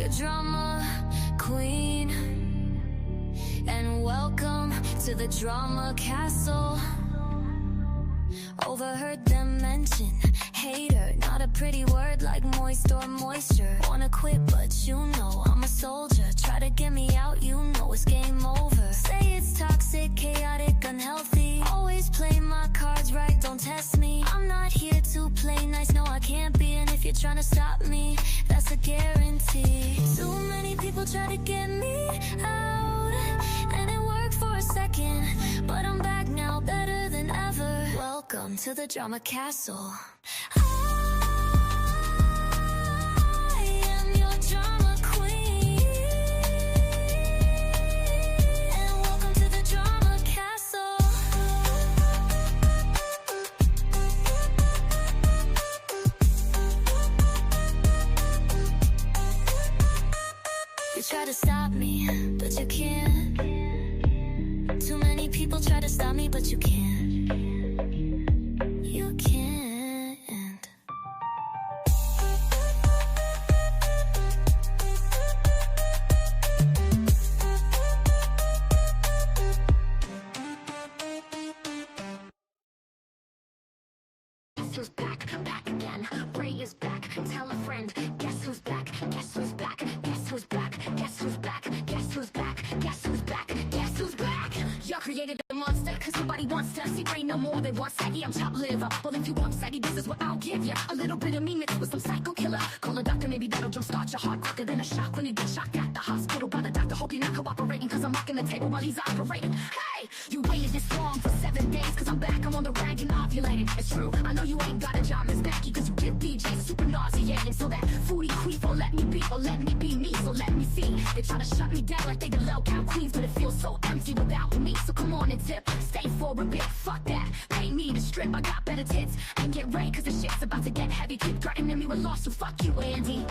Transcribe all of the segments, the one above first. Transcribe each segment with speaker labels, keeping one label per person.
Speaker 1: a drama queen. And welcome to the drama castle. Overheard them mention hater, not a pretty word like moist or moisture. Wanna quit, but you know I'm a soldier. Try to get me out, you know it's game over. Say it's toxic, chaotic, unhealthy. Always play my cards right, don't test me. I'm not here to play nice, no I can't be. And if you're trying to stop me, that's a guarantee. Too many people try to get me out, and it worked for a second, but I'm back now, better than ever. Welcome to the drama castle. I am your drama queen, and welcome to the drama castle. You try to stop me, but you can't. Too many people try to stop me, but you can't. You can't.
Speaker 2: Guess who's back? Back again. Ray is back. Tell a friend. Guess who's back? Guess who's back? Guess who's back? Guess who's back? Guess who's back? Guess who's back? Guess who's back? Y'all created a monster, cause nobody wants to see Ray no more than one saggy. I'm chopped liver. Well, if you want saggy, this is what I'll give ya. A little bit of me mixed with some psycho killer. Call a doctor, maybe that'll jumpstart your heart quicker than a shock when you get shocked at the hospital by the doctor. Hope you're not cooperating, cause I'm rocking the table while he's operating. Hey, you waited this long for 7 days, cause I'm back, I'm on the rag and ovulating. It's true, I know you ain't got a job, Miss Becky, cause you give DJs super nauseating. So that foodie queef won't let me be, or let me be me, so let me see. They try to shut me down like they the low cow queens, but it feels so empty without me. So come on and tip, stay for a bit, fuck that. Pay me to strip, I got better tits. And get ready, cause the shit's about to get heavy. Keep threatening me with lawsuit, fuck you, Andy.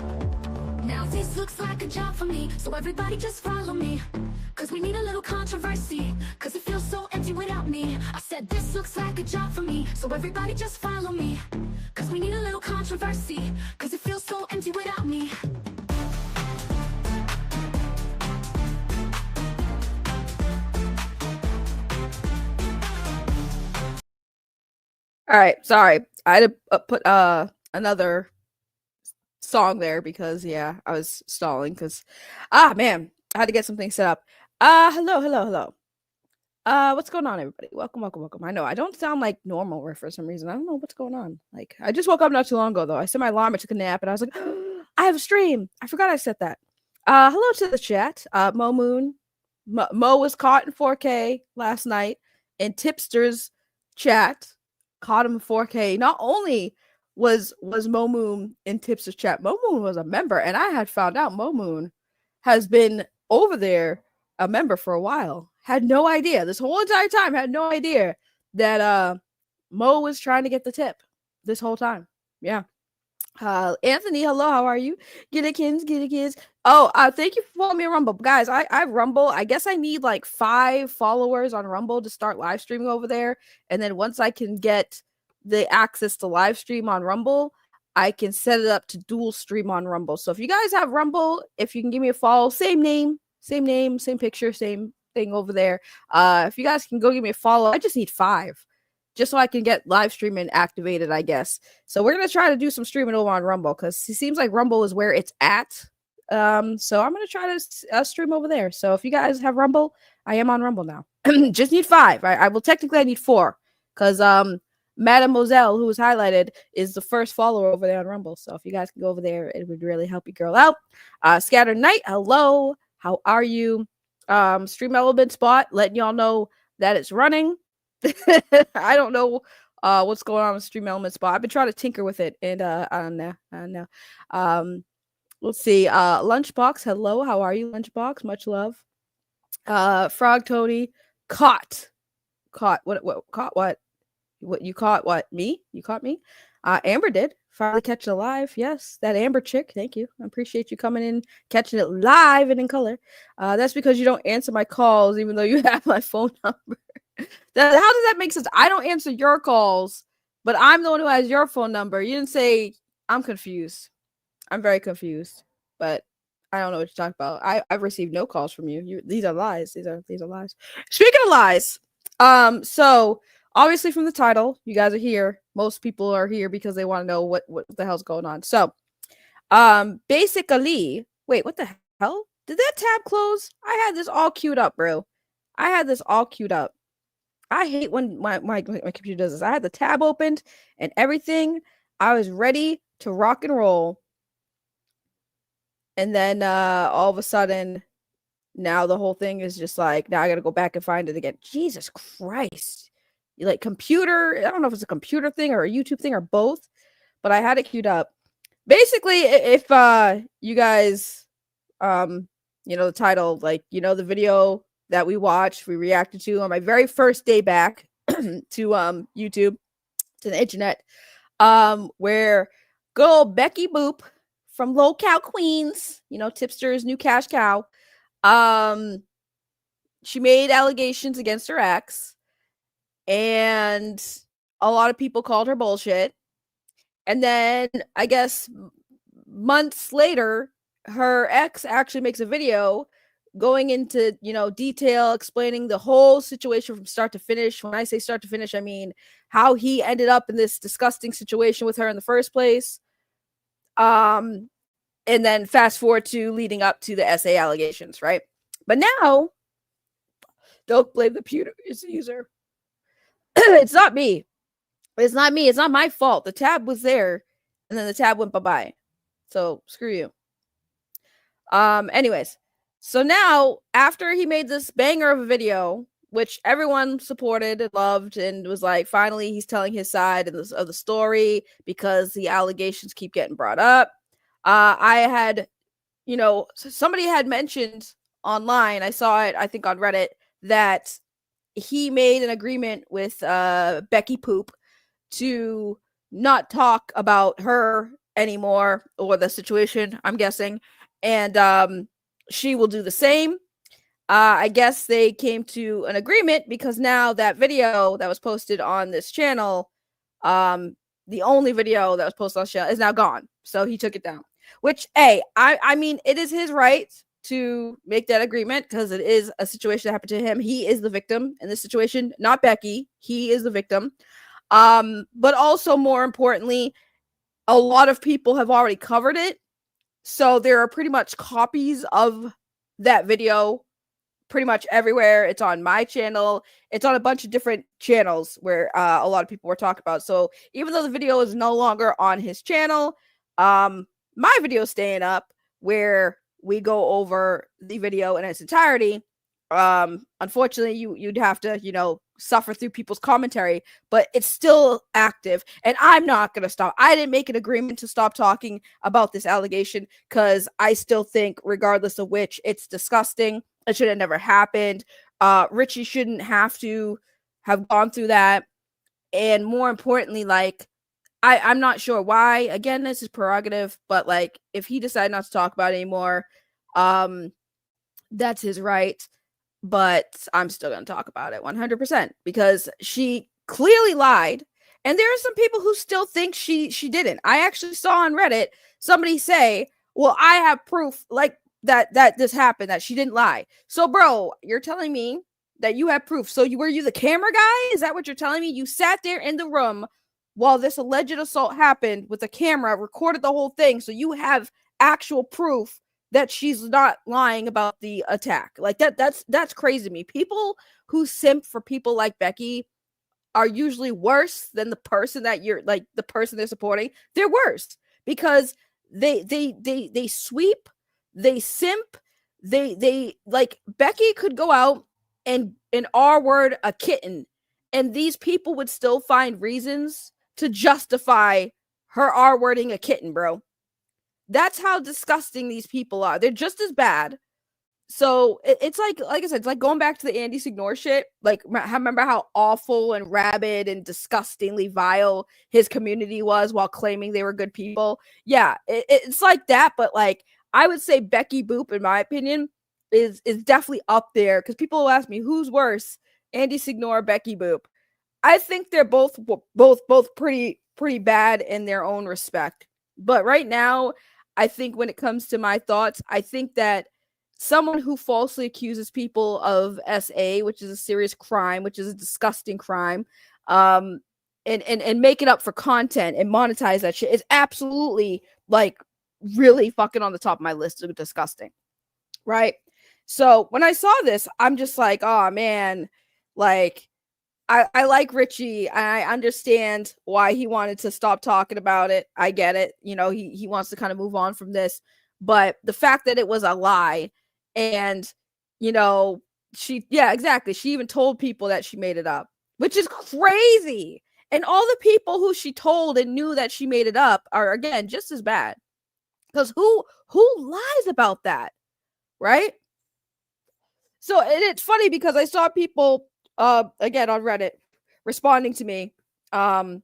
Speaker 2: Now this looks like a job for me, so everybody just follow me. Cause we need a little controversy, cause it feels so empty without me. I said this looks like a job for me, so everybody just follow me. Cause we need a little controversy, cause it feels so empty without me.
Speaker 3: All right, sorry. I had to put another song there because yeah, I was stalling because man, I had to get something set up. Hello. What's going on, everybody? Welcome. I know I don't sound like normal for some reason. I don't know what's going on. Like I just woke up not too long ago though. I set my alarm, I took a nap, and I was like, I have a stream. I forgot I set that. Hello to the chat. Mo Moon. Mo was caught in 4K last night in Tipster's chat. Caught him in 4K. Not only was Mo Moon in Tipster's chat, Mo Moon was a member, and I had found out Mo Moon has been over there a member for a while. Had no idea. This whole entire time, had no idea that Mo was trying to get the tip this whole time. Yeah. Anthony, hello, how are you? Get it, kids. Oh, thank you for following me on Rumble. Guys, I Rumble. I guess I need like 5 followers on Rumble to start live streaming over there. And then once I can get the access to live stream on Rumble, I can set it up to dual stream on Rumble. So if you guys have Rumble, if you can give me a follow, same name, same picture, same thing over there. If you guys can go give me a follow, I just need 5. Just so I can get live streaming activated, I guess. So we're going to try to do some streaming over on Rumble because it seems like Rumble is where it's at. So I'm going to try to stream over there. So if you guys have Rumble, I am on Rumble now. Just need 5. I will technically need 4 because Mademoiselle, who was highlighted, is the first follower over there on Rumble. So if you guys can go over there, it would really help your girl out. Scattered Knight, hello. How are you? Stream Element Spot, letting y'all know that it's running. I don't know what's going on with Stream Element Spot. I've been trying to tinker with it, and I don't know. Let's see. Lunchbox, hello. How are you, Lunchbox? Much love. Frog Tony, caught. What? Caught what? What you caught? What? Me? You caught me? Amber did. Finally catch it live. Yes, that Amber chick. Thank you. I appreciate you coming in, catching it live and in color. That's because you don't answer my calls, even though you have my phone number. How does that make sense? I don't answer your calls, but I'm the one who has your phone number. You didn't say. I'm confused. I'm very confused, but I don't know what you're talking about. I've received no calls from you. These are lies. These are lies. Speaking of lies, so obviously from the title, you guys are here. Most people are here because they want to know what the hell's going on. So, basically, wait, what the hell? Did that tab close? I had this all queued up, bro. I had this all queued up. I hate when my computer does this. I had the tab opened and everything. I was ready to rock and roll. And then all of a sudden, now the whole thing is just like, now I gotta go back and find it again. Jesus Christ. You like computer, I don't know if it's a computer thing or a YouTube thing or both, but I had it queued up. Basically, if you guys the title, like, the video that we watched, we reacted to on my very first day back to YouTube, to the internet, where good old Becky Boop from Locale Queens, tipster's new cash cow, she made allegations against her ex, and a lot of people called her bullshit. And then I guess months later, her ex actually makes a video going into, detail, explaining the whole situation from start to finish. When I say start to finish, I mean how he ended up in this disgusting situation with her in the first place. And then fast forward to leading up to the SA allegations, right? But now, don't blame the user. It's not me. It's not me. It's not my fault. The tab was there, and then the tab went bye-bye. So screw you. Anyways, so now after he made this banger of a video, which everyone supported and loved, and was like, finally he's telling his side of the story because the allegations keep getting brought up. I had, somebody had mentioned online, I saw it, I think on Reddit, that he made an agreement with Becky Poop to not talk about her anymore, or the situation, I'm guessing, and she will do the same. I guess they came to an agreement because now that video that was posted on this channel, the only video that was posted on the channel, is now gone. So he took it down. Which, I mean, it is his right to make that agreement because it is a situation that happened to him. He is the victim in this situation, not Becky. He is the victim. But also, more importantly, a lot of people have already covered it. So there are pretty much copies of that video pretty much everywhere. It's on my channel. It's on a bunch of different channels where a lot of people were talking about. So even though the video is no longer on his channel, my video is staying up where we go over the video in its entirety. Unfortunately, you'd have to, suffer through people's commentary, but it's still active, and I'm not gonna stop. I didn't make an agreement to stop talking about this allegation because I still think, regardless of which, it's disgusting. It should have never happened. Richie shouldn't have to have gone through that. And more importantly, like, I'm not sure why. Again, this is prerogative, but like, if he decided not to talk about it anymore, that's his right. But I'm still going to talk about it 100% because she clearly lied. And there are some people who still think she didn't. I actually saw on Reddit somebody say, well, I have proof like that this happened, that she didn't lie. So, bro, you're telling me that you have proof. So were you the camera guy? Is that what you're telling me? You sat there in the room while this alleged assault happened with a camera, recorded the whole thing. So you have actual proof that she's not lying about the attack. Like that's crazy to me. People who simp for people like Becky are usually worse than the person that you're like, the person they're supporting. They're worse because they sweep, they simp, they like, Becky could go out and R-word a kitten, and these people would still find reasons to justify her R-wording a kitten, bro. That's how disgusting these people are. They're just as bad. So it's like I said, it's like going back to the Andy Signore shit. Like, remember how awful and rabid and disgustingly vile his community was while claiming they were good people? Yeah, it's like that. But like, I would say Becky Boop, in my opinion, is definitely up there, because people will ask me who's worse, Andy Signore, Becky Boop. I think they're both pretty bad in their own respect. But right now, I think when it comes to my thoughts, I think that someone who falsely accuses people of SA, which is a serious crime, which is a disgusting crime, and make it up for content and monetize that shit is absolutely like really fucking on the top of my list of disgusting. Right? So when I saw this, I'm just like, oh man, like I like Richie. I understand why he wanted to stop talking about it. I get it. You know, he wants to kind of move on from this. But the fact that it was a lie and, you know, yeah, exactly. She even told people that she made it up, which is crazy. And all the people who she told and knew that she made it up are, again, just as bad. Because who lies about that? Right? So it's funny because I saw people again on Reddit responding to me and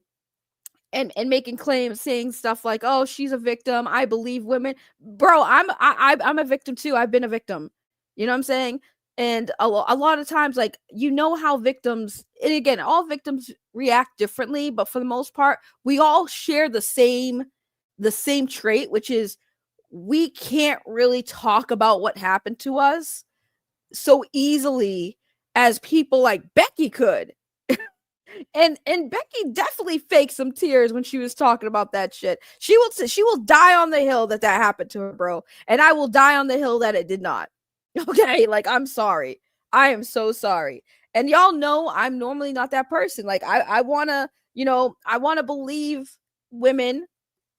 Speaker 3: making claims saying stuff like, oh, she's a victim, I believe women. Bro, I'm a victim too. I've been a victim. You know what I'm saying? And a lot of times, like, you know how victims, and again, all victims react differently, but for the most part, we all share the same trait, which is we can't really talk about what happened to us so easily as people like Becky could. and Becky definitely faked some tears when she was talking about that shit. She will die on the hill that happened to her, bro. And I will die on the hill that it did not. Okay, like, I'm sorry. I am so sorry. And y'all know I'm normally not that person. Like, I want to, you know, I want to believe women.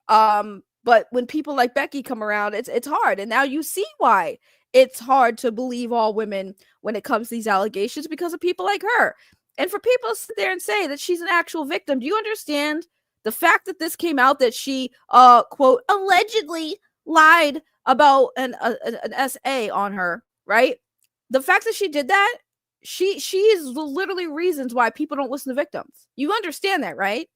Speaker 3: But when people like Becky come around, it's hard. And now you see why it's hard to believe all women when it comes to these allegations, because of people like her. And for people to sit there and say that she's an actual victim, do you understand the fact that this came out that she quote allegedly lied about an SA on her, right? The fact that she did that, she is literally reasons why people don't listen to victims. You understand that, right?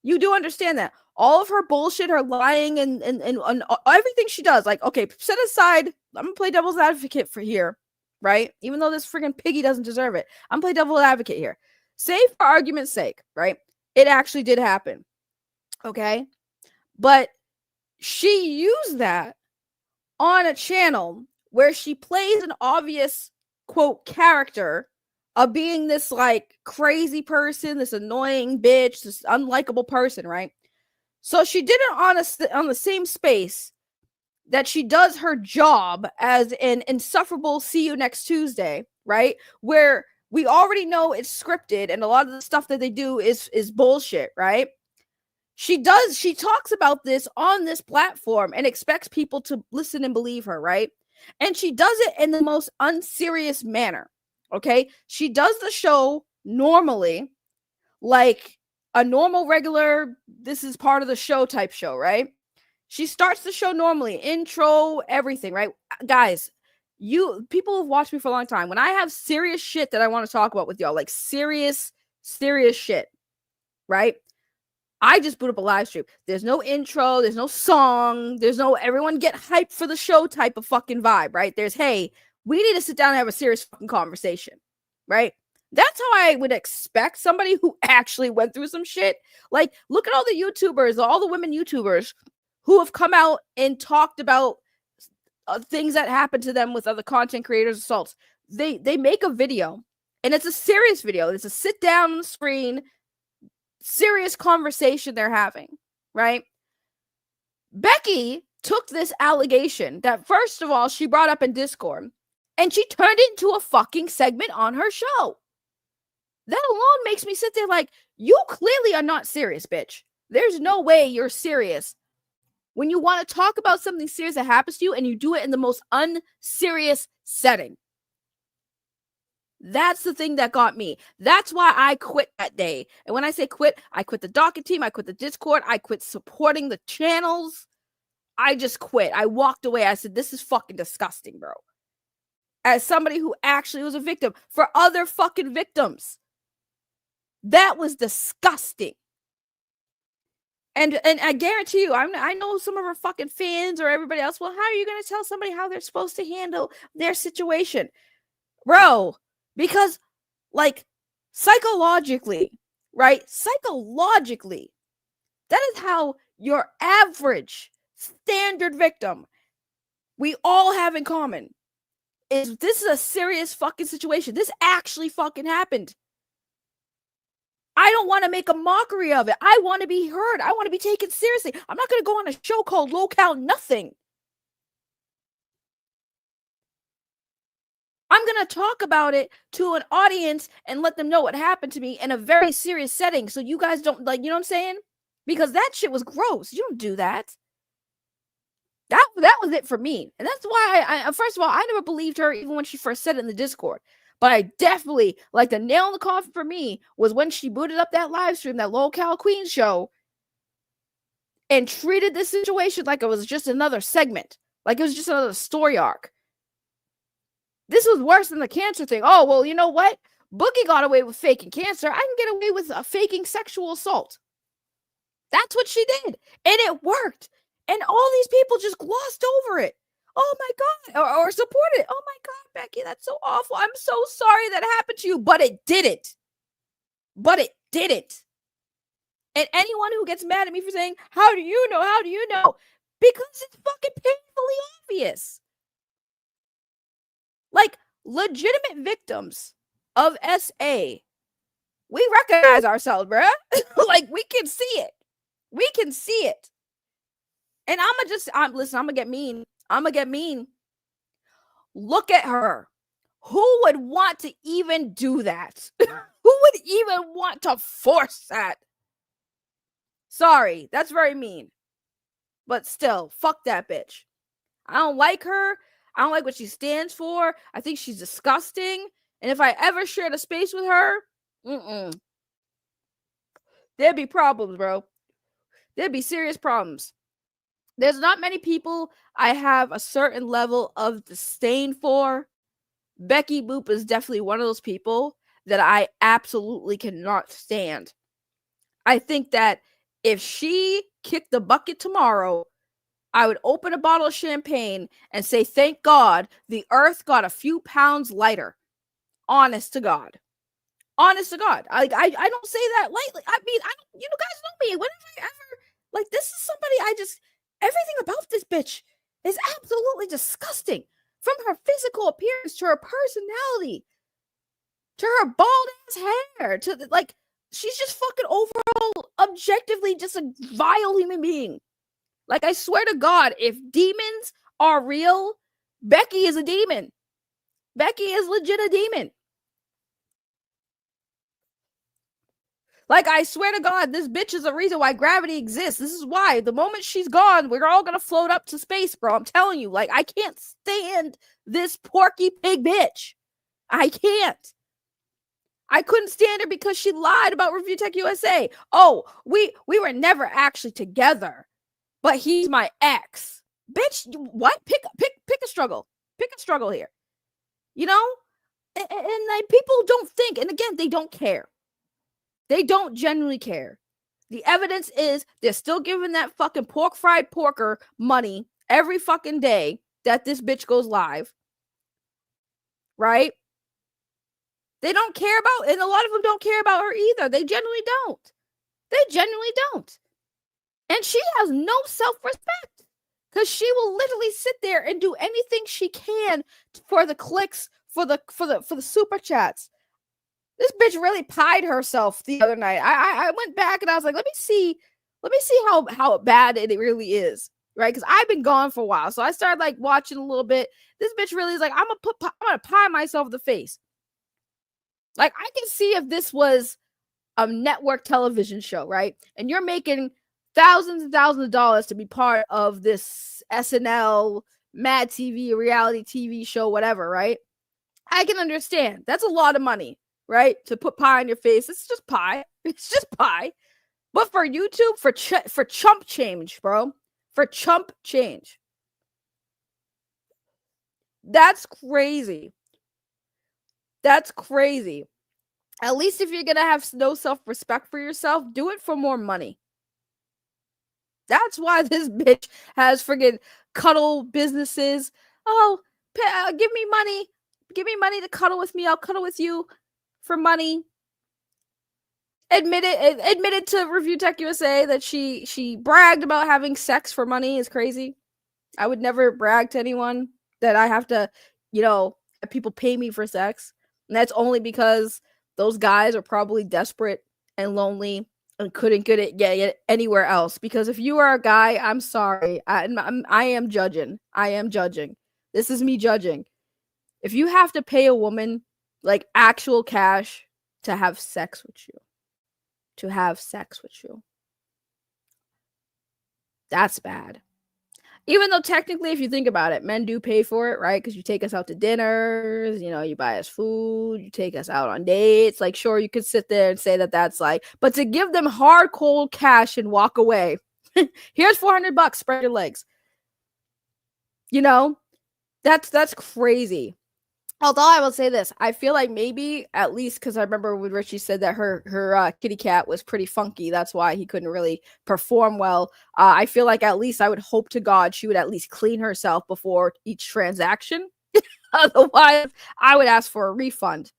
Speaker 3: You do understand that. All of her bullshit, her lying, and everything she does, like, okay, set aside, I'm gonna play devil's advocate for here, right? Even though this freaking piggy doesn't deserve it, I'm play devil's advocate here. Say for argument's sake, right? It actually did happen, okay? But she used that on a channel where she plays an obvious, quote, character of being this, like, crazy person, this annoying bitch, this unlikable person, right? So she did it on the same space that she does her job as an insufferable see you next Tuesday, right? Where we already know it's scripted and a lot of the stuff that they do is bullshit, right? She talks about this on this platform and expects people to listen and believe her, right? And she does it in the most unserious manner, okay? She does the show normally, like a normal, regular, this is part of the show type show, right? She starts the show normally, intro, everything, right? Guys, people who've watched me for a long time, when I have serious shit that I want to talk about with y'all, like serious shit, right? I just boot up a live stream. There's no intro, there's no song, there's no everyone get hyped for the show type of fucking vibe, right? There's, hey, we need to sit down and have a serious fucking conversation, right? That's how I would expect somebody who actually went through some shit. Like, look at all the YouTubers, all the women YouTubers who have come out and talked about things that happened to them with other content creators' assaults. They make a video, and it's a serious video. It's a sit down on the screen, serious conversation they're having, right? Becky took this allegation that, first of all, she brought up in Discord, and she turned it into a fucking segment on her show. That alone makes me sit there like, you clearly are not serious, bitch. There's no way you're serious when you want to talk about something serious that happens to you and you do it in the most unserious setting. That's the thing that got me. That's why I quit that day. And when I say quit, I quit the docket team, I quit the Discord, I quit supporting the channels. I just quit. I walked away. I said, this is fucking disgusting, bro. As somebody who actually was a victim for other fucking victims. That was disgusting. And I guarantee you, I know some of our fucking fans or everybody else, well, how are you going to tell somebody how they're supposed to handle their situation? Bro, because, like, psychologically, right? Psychologically, that is how your average standard victim we all have in common is this is a serious fucking situation. This actually fucking happened. I don't want to make a mockery of it. I want to be heard. I want to be taken seriously. I'm not going to go on a show called Locale Nothing. I'm going to talk about it to an audience and let them know what happened to me in a very serious setting so you guys don't, like, you know what I'm saying? Because that shit was gross. You don't do that. That was it for me. And that's why I first of all, I never believed her even when she first said it in the Discord. But I definitely, like, the nail in the coffin for me was when she booted up that live stream, that Locale Queen show, and treated this situation like it was just another segment. Like it was just another story arc. This was worse than the cancer thing. Oh, well, you know what? Boogie got away with faking cancer. I can get away with faking sexual assault. That's what she did. And it worked. And all these people just glossed over it. Oh my God. Or supported it. Oh my God, Becky, that's so awful. I'm so sorry that happened to you. But it didn't. But it didn't. And anyone who gets mad at me for saying, how do you know? How do you know? Because it's fucking painfully obvious. Like, legitimate victims of SA, we recognize ourselves, bruh. Like, we can see it. We can see it. And I'm gonna get mean. I'm gonna get mean. Look at her. Who would want to even do that? Who would even want to force that? Sorry, that's very mean. But still, fuck that bitch. I don't like her. I don't like what she stands for. I think she's disgusting. And if I ever shared a space with her, there'd be problems, bro. There'd be serious problems. There's not many people I have a certain level of disdain for. Becky Boop is definitely one of those people that I absolutely cannot stand. I think that if she kicked the bucket tomorrow, I would open a bottle of champagne and say, thank God the earth got a few pounds lighter. Honest to God. Honest to God. I don't say that lightly. I mean, you guys know me. Whenever I ever, like, this is somebody everything about this bitch is absolutely disgusting. From her physical appearance to her personality, to her bald ass hair, to, like, she's just fucking overall, objectively just a vile human being. Like, I swear to God, if demons are real, Becky is a demon. Becky is legit a demon. Like, I swear to God, this bitch is the reason why gravity exists. This is why. The moment she's gone, we're all gonna float up to space, bro. I'm telling you. Like, I can't stand this Porky Pig bitch. I can't. I couldn't stand her because she lied about Review Tech USA. Oh, we were never actually together. But he's my ex. Bitch, what? Pick a struggle. Pick a struggle here. You know? And like, people don't think, and again, they don't care. They don't genuinely care. The evidence is they're still giving that fucking pork fried porker money every fucking day that this bitch goes live. Right? They don't care about, and a lot of them don't care about her either. They genuinely don't. They genuinely don't. And she has no self-respect because she will literally sit there and do anything she can for the clicks, for the super chats. This bitch really pied herself the other night. I went back and I was like, let me see how bad it really is, right? Because I've been gone for a while, so I started like watching a little bit. This bitch really is like, I'm gonna pie myself in the face. Like, I can see if this was a network television show, right? And you're making thousands and thousands of dollars to be part of this SNL, Mad TV, reality TV show, whatever, right? I can understand. That's a lot of money, right? To put pie on your face. It's just pie. It's just pie. But for YouTube, for chump change, bro. For chump change. That's crazy. That's crazy. At least if you're going to have no self-respect for yourself, do it for more money. That's why this bitch has friggin' cuddle businesses. Oh, give me money. Give me money to cuddle with me. I'll cuddle with you for money. admitted to Review Tech USA that she bragged about having sex for money is crazy. I would never brag to anyone that I have to, have people pay me for sex. And that's only because those guys are probably desperate and lonely and couldn't get it anywhere else. Because if you are a guy, I'm sorry. I am judging. I am judging. This is me judging. If you have to pay a woman like actual cash to have sex with you, that's bad. Even though technically, if you think about it, men do pay for it, right? Because you take us out to dinners, you buy us food, you take us out on dates. Like, sure, you could sit there and say that that's like, but to give them hard, cold cash and walk away, here's $400, spread your legs. That's crazy. Although I will say this, I feel like maybe at least because I remember when Richie said that her kitty cat was pretty funky, that's why he couldn't really perform well. I feel like at least I would hope to God she would at least clean herself before each transaction. Otherwise, I would ask for a refund.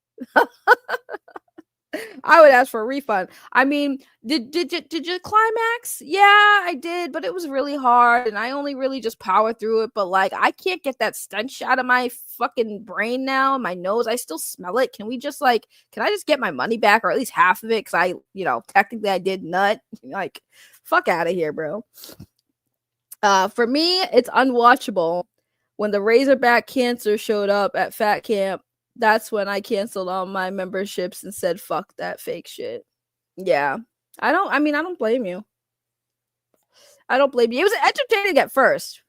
Speaker 3: I would ask for a refund. I mean, did you climax? Yeah, I did, but it was really hard, and I only really just powered through it. But like, I can't get that stench out of my fucking brain now. My nose, I still smell it. Can I just get my money back, or at least half of it? Because technically I did nut. Like, fuck out of here, bro. For me, it's unwatchable. When the Razorback cancer showed up at Fat Camp, that's when I canceled all my memberships and said, fuck that fake shit. Yeah. I don't blame you. I don't blame you. It was entertaining at first.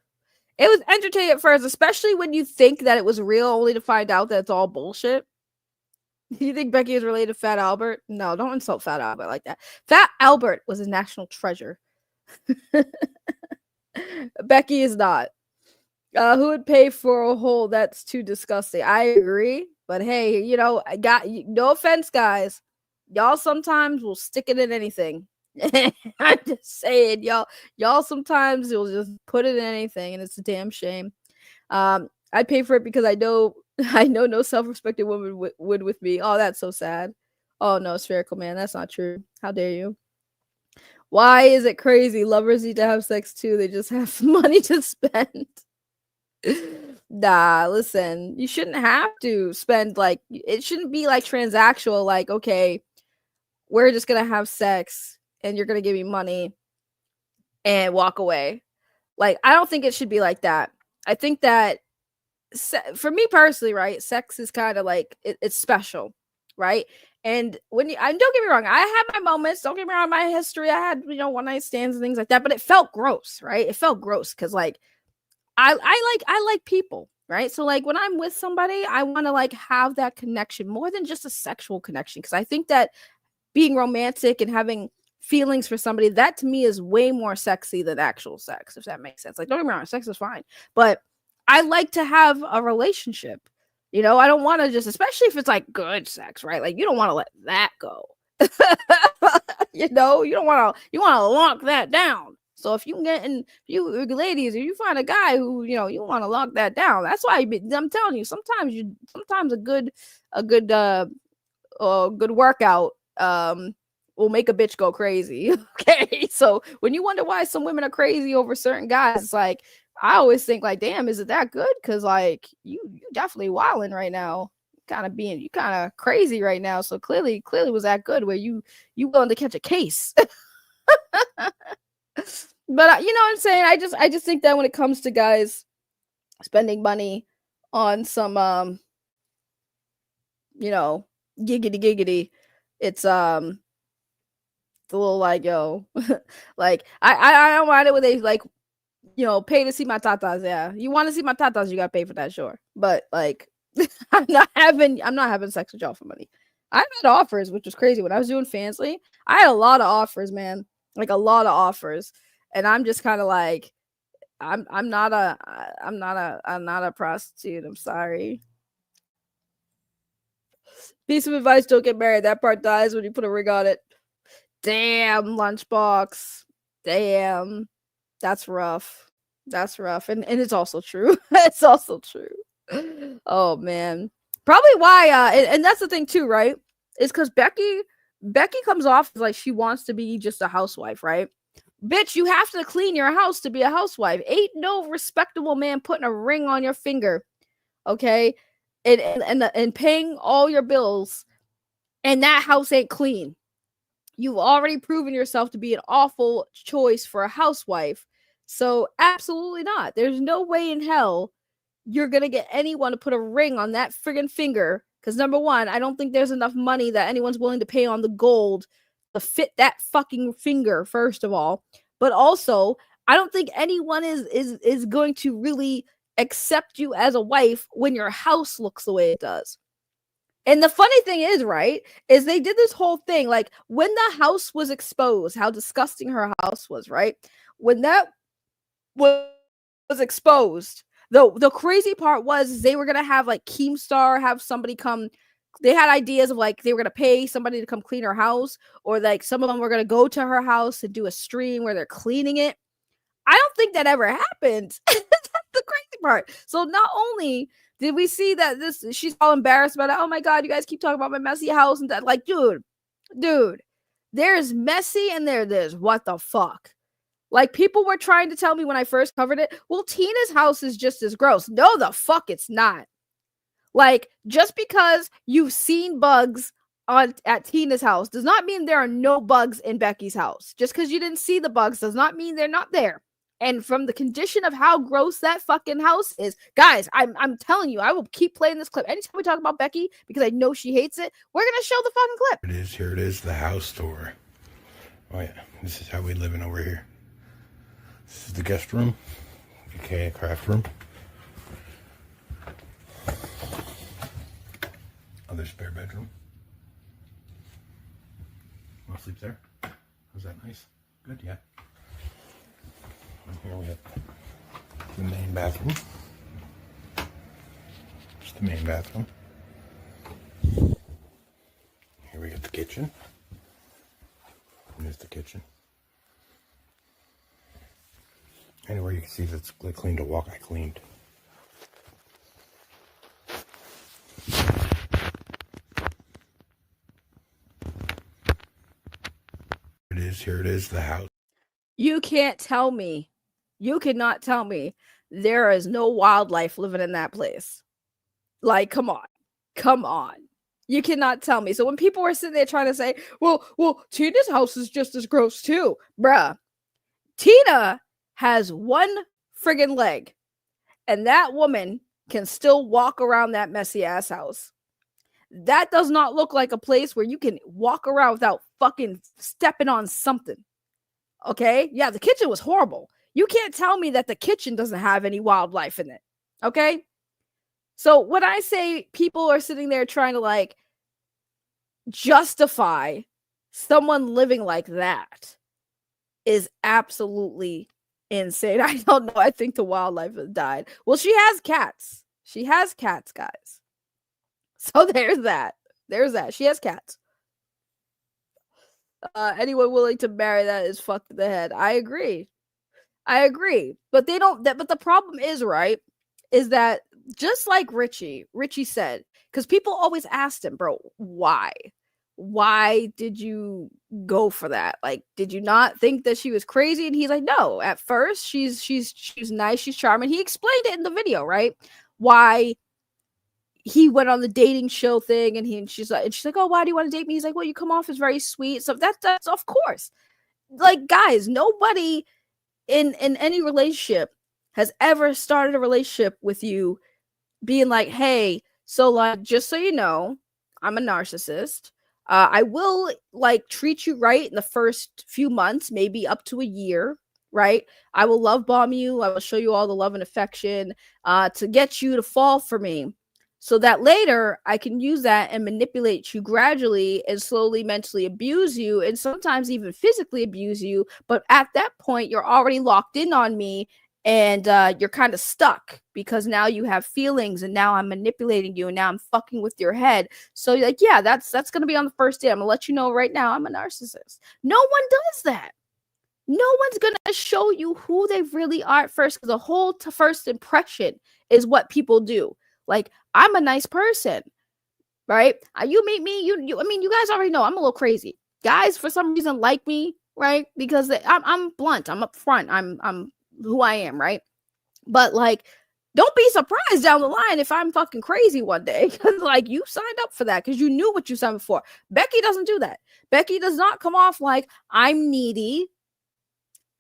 Speaker 3: Especially when you think that it was real, only to find out that it's all bullshit. You think Becky is related to Fat Albert? No, don't insult Fat Albert like that. Fat Albert was a national treasure. Becky is not. Who would pay for a hole that's too disgusting? I agree. But hey, no offense, guys. Y'all sometimes will stick it in anything. I'm just saying, y'all sometimes you'll just put it in anything, and it's a damn shame. I'd pay for it because I know no self-respecting woman would with me. Oh, that's so sad. Oh no, Spherical Man, that's not true. How dare you? Why is it crazy? Lovers need to have sex too. They just have money to spend. Nah, listen, you shouldn't have to spend it shouldn't be like transactional, like, okay, we're just gonna have sex and you're gonna give me money and walk away. Like, I don't think it should be like that. I think that for me personally, right, sex is kind of like it's special, right? And don't get me wrong, I had my moments, don't get me wrong, my history, I had one night stands and things like that, but it felt gross, right? It felt gross because like I like people, right? So like when I'm with somebody, I want to like have that connection more than just a sexual connection. Because I think that being romantic and having feelings for somebody, that to me is way more sexy than actual sex, if that makes sense. Like, don't get me wrong, sex is fine, but I like to have a relationship. I don't want to just, especially if it's like good sex, right? Like, you don't want to let that go. You don't want to lock that down. So if you ladies, if you find a guy who you want to lock that down, that's why I'm telling you. Sometimes a good workout will make a bitch go crazy. Okay, so when you wonder why some women are crazy over certain guys, it's like I always think like, damn, is it that good? Because like you definitely wilding right now, kind of crazy right now. So clearly was that good where you willing to catch a case. But you know what I'm saying? I just think that when it comes to guys spending money on some giggity, it's the little like, yo, like I don't mind it when they like pay to see my tatas. Yeah, you want to see my tatas, you gotta pay for that, sure. But like I'm not having sex with y'all for money. I've had offers, which was crazy. When I was doing Fansly, I had a lot of offers, man. Like a lot of offers. And I'm just kind of like, I'm not a prostitute. I'm sorry. Piece of advice: don't get married. That part dies when you put a ring on it. Damn, Lunchbox. Damn, that's rough. And it's also true. It's also true. Oh man, probably why. And that's the thing too, right? Is because Becky Becky comes off like she wants to be just a housewife, right? Bitch, you have to clean your house to be a housewife. Ain't no respectable man putting a ring on your finger, okay? And paying all your bills, and that house ain't clean. You've already proven yourself to be an awful choice for a housewife. So absolutely not. There's no way in hell you're gonna get anyone to put a ring on that friggin' finger. Because number one, I don't think there's enough money that anyone's willing to pay on the gold to fit that fucking finger, first of all. But also, I don't think anyone is going to really accept you as a wife when your house looks the way it does. And the funny thing is, right, is they did this whole thing, like when the house was exposed, how disgusting her house was, right? When that was exposed, the crazy part was they were gonna have like Keemstar have somebody come. They had ideas of like they were gonna pay somebody to come clean her house, or like some of them were gonna go to her house and do a stream where they're cleaning it. I don't think that ever happened. That's the crazy part. So not only did we see that she's all embarrassed about it. Oh my God, you guys keep talking about my messy house and that. Like, dude, there's messy and there's what the fuck. Like, people were trying to tell me when I first covered it, well, Tina's house is just as gross. No, the fuck it's not. Like, just because you've seen bugs at Tina's house does not mean there are no bugs in Becky's house. Just because you didn't see the bugs does not mean they're not there. And from the condition of how gross that fucking house is, guys, I'm telling you, I will keep playing this clip. Anytime we talk about Becky, because I know she hates it, we're going to show the fucking clip.
Speaker 4: Here it is, the house tour. Oh yeah, this is how we living over here. This is the guest room, aka craft room. Other spare bedroom. Want to sleep there? Was that nice? Good, yeah. And here we have the main bathroom. Just the main bathroom. Here we got the kitchen. And there's the kitchen. Anywhere you can see that's clean to walk, I cleaned. Here it is, the house.
Speaker 3: You can't tell me. You cannot tell me there is no wildlife living in that place. Like, come on. Come on. You cannot tell me. So when people were sitting there trying to say, well, Tina's house is just as gross too. Bruh. Tina has one friggin' leg. And that woman can still walk around that messy ass house. That does not look like a place where you can walk around without fucking stepping on something. Okay? Yeah, the kitchen was horrible. You can't tell me that the kitchen doesn't have any wildlife in it. Okay? So when I say people are sitting there trying to like justify someone living like that is absolutely insane. I don't know. I think the wildlife has died. Well, she has cats. She has cats, guys. So there's that. There's that. She has cats. Anyone willing to marry that is fucked in the head. I agree. But they don't. But the problem is, right, is that just like Richie said, because people always asked him, bro, why? Why did you go for that? Like, did you not think that she was crazy? And he's like, no. At first, she's nice, she's charming. He explained it in the video, right? Why he went on the dating show thing, and she's like, oh, why do you want to date me? He's like, well, you come off as very sweet. So that's of course. Like, guys, nobody in any relationship has ever started a relationship with you being like, hey, so like, just so you know, I'm a narcissist. I will like treat you right in the first few months, maybe up to a year, right? I will love bomb you. I will show you all the love and affection to get you to fall for me, so that later I can use that and manipulate you gradually and slowly mentally abuse you and sometimes even physically abuse you. But at that point, you're already locked in on me, and you're kind of stuck because now you have feelings, and now I'm manipulating you, and now I'm fucking with your head. So you're like, yeah, that's going to be on the first day. I'm going to let you know right now I'm a narcissist. No one does that. No one's going to show you who they really are at first, because the whole first impression is what people do. Like, I'm a nice person. right? You meet me, I mean, you guys already know I'm a little crazy. Guys, for some reason, like me, right? Because I'm blunt, I'm upfront, I'm who I am, right? But like, don't be surprised down the line if I'm fucking crazy one day, because like you signed up for that because you knew what you signed up for. Becky doesn't do that. Becky does not come off like I'm needy,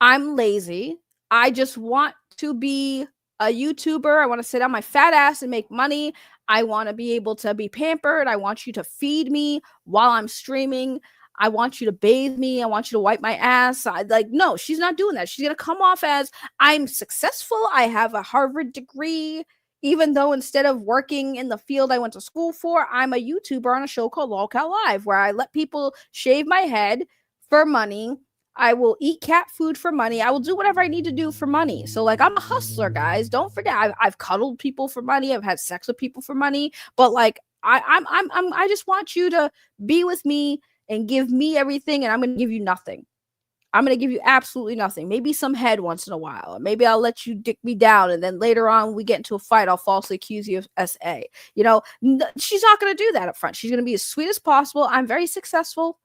Speaker 3: I'm lazy. I just want to be a YouTuber. I want to sit on my fat ass and make money. I want to be able to be pampered. I want you to feed me while I'm streaming. I want you to bathe me. I want you to wipe my ass. No, she's not doing that. She's going to come off as I'm successful. I have a Harvard degree. Even though instead of working in the field I went to school for, I'm a YouTuber on a show called LolCal Live, where I let people shave my head for money. I will eat cat food for money. I will do whatever I need to do for money. So like, I'm a hustler, guys. Don't forget, I've cuddled people for money. I've had sex with people for money. But like, I just want you to be with me and give me everything, and I'm going to give you nothing. I'm going to give you absolutely nothing. Maybe some head once in a while. Maybe I'll let you dick me down, and then later on, when we get into a fight, I'll falsely accuse you of SA. You know, she's not going to do that up front. She's going to be as sweet as possible. I'm very successful.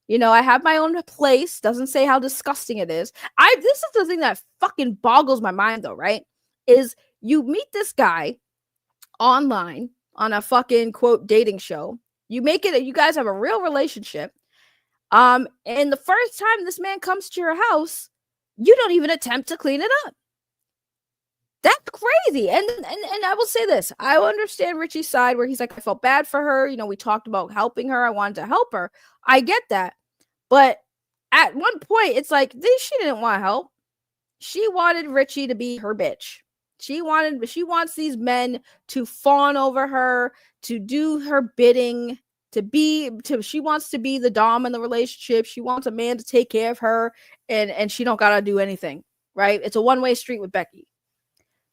Speaker 3: You know, I have my own place. Doesn't say how disgusting it is. This is the thing that fucking boggles my mind, though, right? Is you meet this guy online on a fucking quote dating show. You make it, you guys have a real relationship. And the first time this man comes to your house, you don't even attempt to clean it up. That's crazy. And I will say this. I understand Richie's side where he's like, I felt bad for her. You know, we talked about helping her. I wanted to help her. I get that. But at one point, it's like, she didn't want help. She wanted Richie to be her bitch. She wants these men to fawn over her, to do her bidding, she wants to be the dom in the relationship. She wants a man to take care of her, and she don't gotta do anything, right? It's a one-way street with Becky.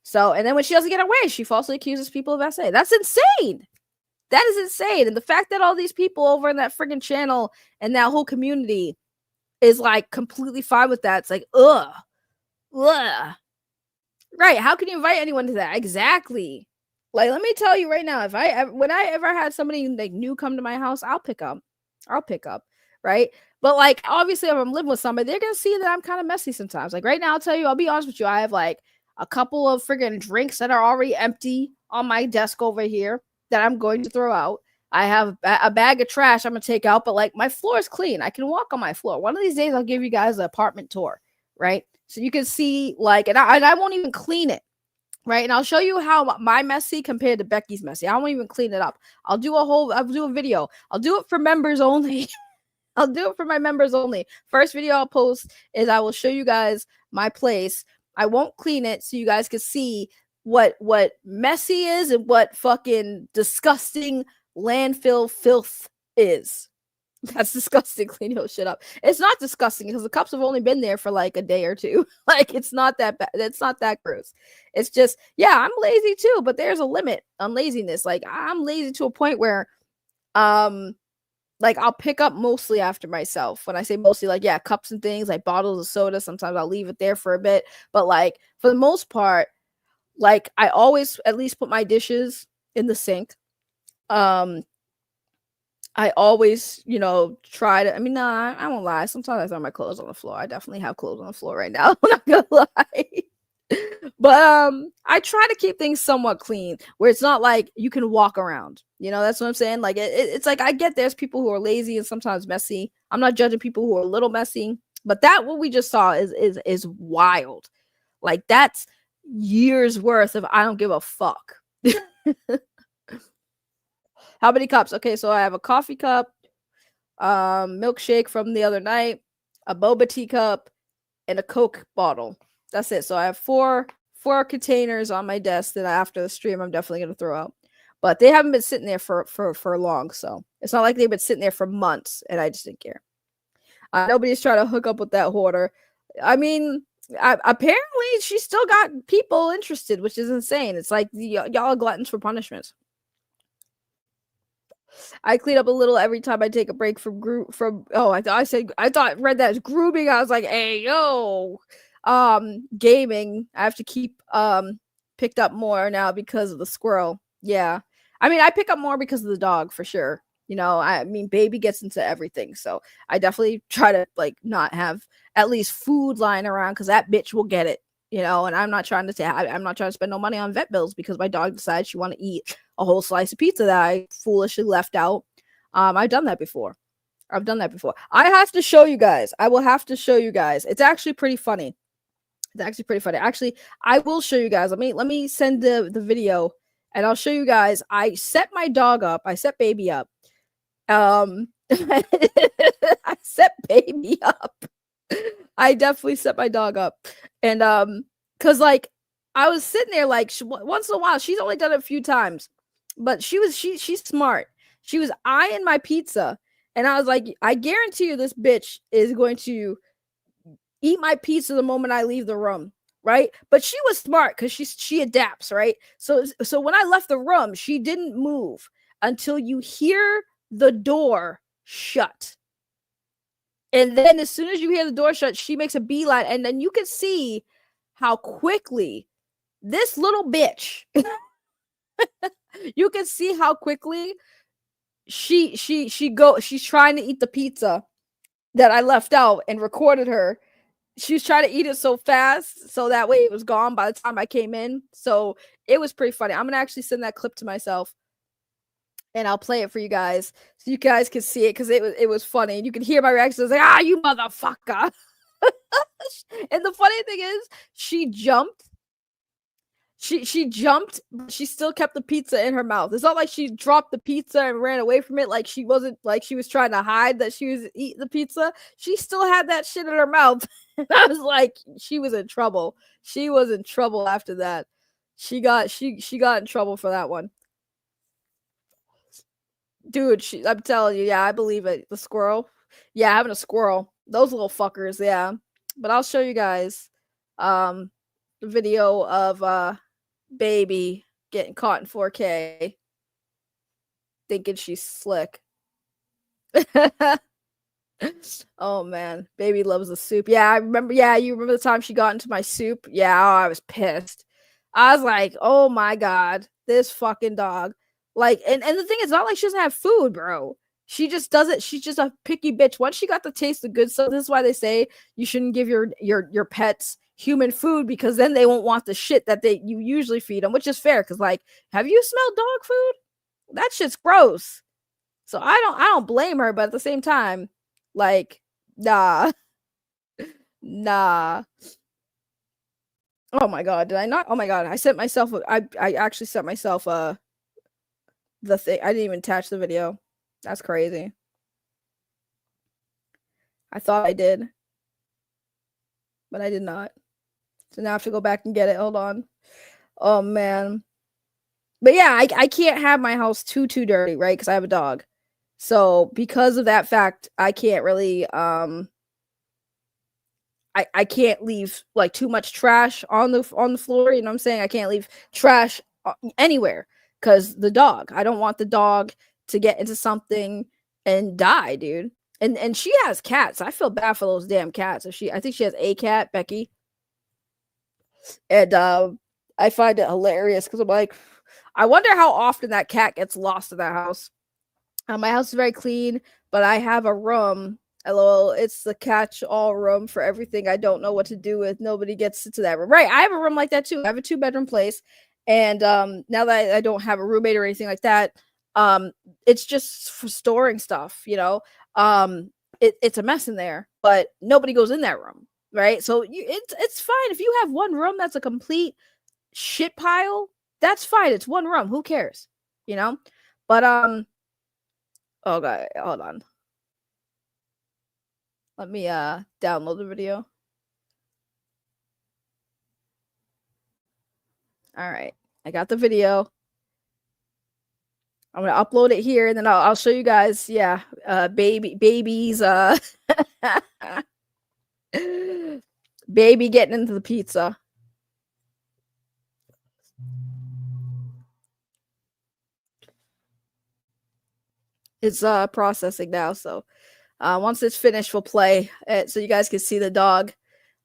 Speaker 3: So, and then when she doesn't get her way, she falsely accuses people of SA. That's insane. That is insane. And the fact that all these people over in that friggin' channel and that whole community is like completely fine with that. It's like, ugh. Right. How can you invite anyone to that? Exactly. Like, let me tell you right now, when I ever had somebody like new come to my house, I'll pick up. Right. But like, obviously, if I'm living with somebody, they're going to see that I'm kind of messy sometimes. Like right now, I'll tell you, I'll be honest with you. I have like a couple of friggin' drinks that are already empty on my desk over here that I'm going to throw out. I have a bag of trash I'm going to take out, but like my floor is clean. I can walk on my floor. One of these days, I'll give you guys an apartment tour, right? So you can see like, and I won't even clean it, right? And I'll show you how my messy compared to Becky's messy. I won't even clean it up. I'll do a video. I'll do it for members only. I'll do it for my members only. First video I'll post is I will show you guys my place. I won't clean it so you guys can see what messy is and what fucking disgusting landfill filth is. That's disgusting. Clean your shit up. It's not disgusting because the cups have only been there for like a day or two. Like it's not that bad. It's not that gross. It's just, yeah, I'm lazy too, but there's a limit on laziness. Like I'm lazy to a point where like I'll pick up mostly after myself. When I say mostly, like, yeah, cups and things, like bottles of soda. Sometimes I'll leave it there for a bit. But like for the most part, like I always at least put my dishes in the sink. I always, you know, try to, I mean, nah, I won't lie. Sometimes I throw my clothes on the floor. I definitely have clothes on the floor right now. I'm not gonna lie. But I try to keep things somewhat clean where it's not like you can walk around. You know, that's what I'm saying. Like it's like I get there's people who are lazy and sometimes messy. I'm not judging people who are a little messy, but that what we just saw is wild. Like that's years worth of I don't give a fuck. How many cups? Okay, so I have a coffee cup, milkshake from the other night, a boba tea cup, and a Coke bottle. That's it. So I have four containers on my desk that after the stream I'm definitely gonna throw out. But they haven't been sitting there for long, so it's not like they've been sitting there for months, and I just didn't care. Nobody's trying to hook up with that hoarder. I mean, apparently she still got people interested, which is insane. It's like y'all are gluttons for punishment. I clean up a little every time I take a break from I thought read that as grooming. I was like, hey yo, gaming. I have to keep picked up more now because of the squirrel. Yeah, I mean, I pick up more because of the dog for sure. You know, I mean, baby gets into everything, so I definitely try to like not have at least food lying around because that bitch will get it. You know, and I'm not trying to say I'm not trying to spend no money on vet bills because my dog decides she want to eat a whole slice of pizza that I foolishly left out. I've done that before. I've done that before. I have to show you guys. I will have to show you guys. It's actually pretty funny. It's actually pretty funny. Actually, I will show you guys. Let me send the video and I'll show you guys. I set my dog up. I set baby up. I set baby up. I definitely set my dog up. And cuz like I was sitting there like once in a while. She's only done it a few times. But she's smart. She was eyeing my pizza and I was like, I guarantee you this bitch is going to eat my pizza the moment I leave the room, right? But she was smart because she adapts, right? So when I left the room, she didn't move until you hear the door shut. And then as soon as you hear the door shut, she makes a beeline, and then you can see how quickly this little bitch you can see how quickly she's trying to eat the pizza that I left out and recorded her. She was trying to eat it so fast, so that way it was gone by the time I came in. So it was pretty funny. I'm gonna actually send that clip to myself, and I'll play it for you guys so you guys can see it because it was funny. You can hear my reaction. I was like, "Ah, you motherfucker!" And the funny thing is, she jumped. She jumped, but she still kept the pizza in her mouth. It's not like she dropped the pizza and ran away from it. Like she wasn't like she was trying to hide that she was eating the pizza. She still had that shit in her mouth. And I was like, she was in trouble. She was in trouble after that. She got in trouble for that one. Dude, I'm telling you, yeah, I believe it. The squirrel. Yeah, having a squirrel. Those little fuckers, yeah. But I'll show you guys the video of baby getting caught in 4K thinking she's slick. Oh man, baby loves the soup. Yeah, I remember. Yeah, you remember the time she got into my soup? Yeah, oh, I was pissed. I was like, oh my god, this fucking dog. Like, and the thing is, not like she doesn't have food, bro. She just does it. She's just a picky bitch. Once she got to taste the good stuff, this is why they say you shouldn't give your pets human food because then they won't want the shit that you usually feed them, which is fair. Because like, have you smelled dog food? That shit's gross. So I don't blame her, but at the same time, like, nah, nah. Oh my god, did I not? Oh my god, I sent myself. I actually sent myself the thing. I didn't even attach the video. That's crazy. I thought I did, but I did not. So now I have to go back and get it. Hold on. Oh man. But yeah, I can't have my house too dirty, right? Because I have a dog. So because of that fact, I can't really I can't leave like too much trash on the floor, you know what I'm saying? I can't leave trash anywhere cuz the dog. I don't want the dog to get into something and die, dude. And she has cats. I feel bad for those damn cats. I think she has a cat, Becky. And I find it hilarious cuz I'm like I wonder how often that cat gets lost in that house. My house is very clean, but I have a room. Lol, it's the catch-all room for everything I don't know what to do with. Nobody gets into that room. Right, I have a room like that too. I have a 2-bedroom place, and now that I don't have a roommate or anything like that, it's just for storing stuff. You know, it's a mess in there, but nobody goes in that room, right? So it's fine if you have one room that's a complete shit pile. That's fine. It's one room. Who cares? You know, but oh god, hold on. Let me download the video. All right. I got the video. I'm going to upload it here and then I'll show you guys, yeah, babies baby getting into the pizza. It's processing now, so once it's finished, we'll play it so you guys can see the dog.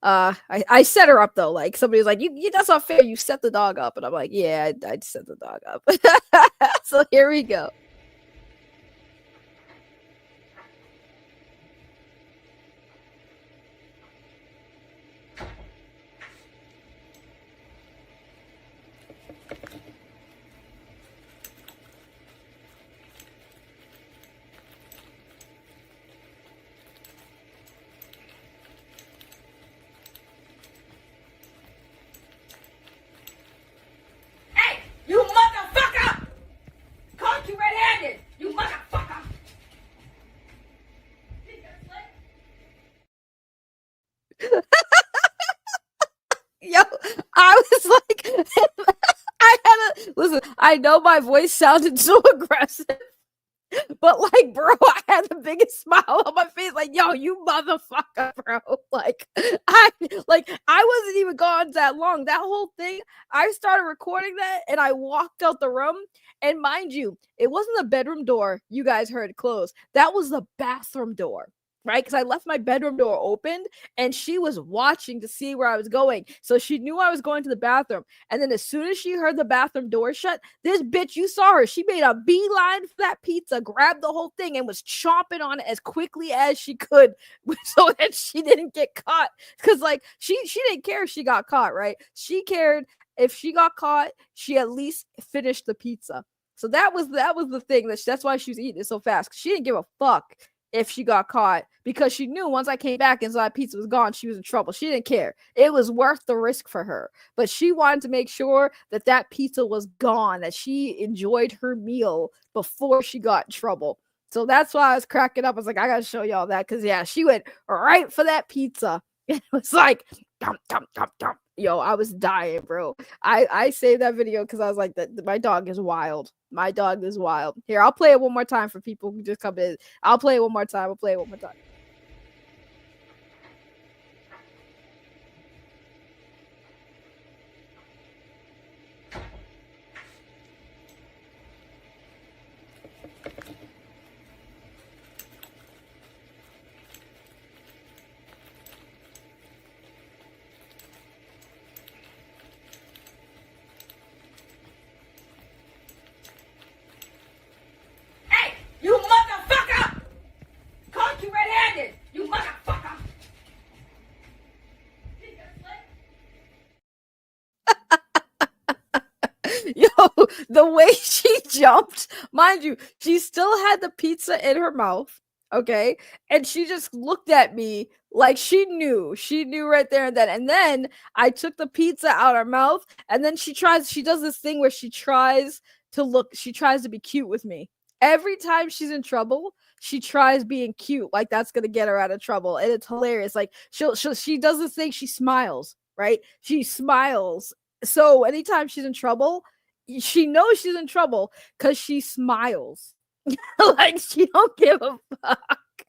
Speaker 3: I set her up though. Like somebody's like, you that's not fair. You set the dog up, and I'm like, yeah, I set the dog up. So here we go.
Speaker 5: You motherfucker! Caught you red-handed! You motherfucker!
Speaker 3: Yo, I was like, I had to listen. I know my voice sounded so aggressive, but like, bro, I had the biggest smile on my face. Like, yo, you motherfucker, bro. Like, I wasn't even gone that long. That whole thing, I started recording that, and I walked out the room. And mind you, it wasn't the bedroom door you guys heard close. That was the bathroom door. Right? Because I left my bedroom door open and she was watching to see where I was going. So she knew I was going to the bathroom. And then as soon as she heard the bathroom door shut, this bitch, you saw her. She made a beeline for that pizza, grabbed the whole thing, and was chomping on it as quickly as she could so that she didn't get caught. Because like she didn't care if she got caught, right? She cared if she got caught, she at least finished the pizza. So that was the thing. That's why she was eating it so fast. She didn't give a fuck if she got caught, because she knew once I came back and saw that pizza was gone, she was in trouble. She didn't care. It was worth the risk for her. But she wanted to make sure that that pizza was gone, that she enjoyed her meal before she got in trouble. So that's why I was cracking up. I was like, I gotta show y'all that, because yeah, she went right for that pizza. It was like, dump, dump, dump, dump. Yo, I was dying, bro. I saved that video because I was like, my dog is wild. My dog is wild. Here, I'll play it one more time for people who just come in. I'll play it one more time.
Speaker 5: You motherfucker! Caught you red-handed! You motherfucker!
Speaker 3: Yo, the way she jumped, mind you, she still had the pizza in her mouth, okay? And she just looked at me like she knew right there and then. And then I took the pizza out her mouth, and then she does this thing where she tries to be cute with me. Every time she's in trouble, she tries being cute, like that's gonna get her out of trouble, and it's hilarious. Like she does this thing, she smiles, right? She smiles. So anytime she's in trouble, she knows she's in trouble because she smiles. Like she don't give a fuck.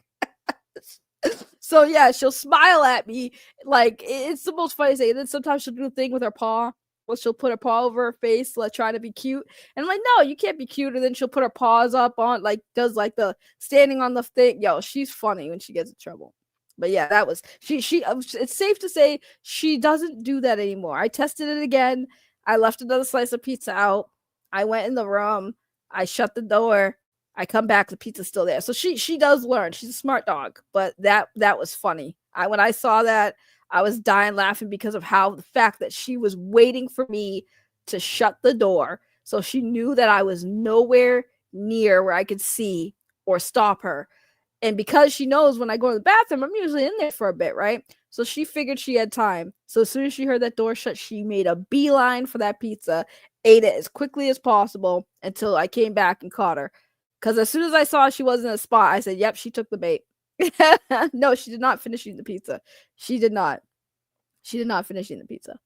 Speaker 3: So yeah, she'll smile at me. Like it's the most funny thing. And then sometimes she'll do a thing with her paw. Well, she'll put her paw over her face, like try to be cute. And I'm like, no, you can't be cute. And then she'll put her paws up on, like, does like the standing on the thing. Yo, she's funny when she gets in trouble. But yeah, that was she. It's safe to say she doesn't do that anymore. I tested it again. I left another slice of pizza out. I went in the room. I shut the door. I come back, the pizza's still there. So she does learn. She's a smart dog. But that was funny. When I saw that, I was dying laughing because of how the fact that she was waiting for me to shut the door. So she knew that I was nowhere near where I could see or stop her. And because she knows when I go to the bathroom, I'm usually in there for a bit, right? So she figured she had time. So as soon as she heard that door shut, she made a beeline for that pizza, ate it as quickly as possible until I came back and caught her. Because as soon as I saw she wasn't in a spot, I said, yep, she took the bait. No, she did not finish eating the pizza. She did not finish eating the pizza.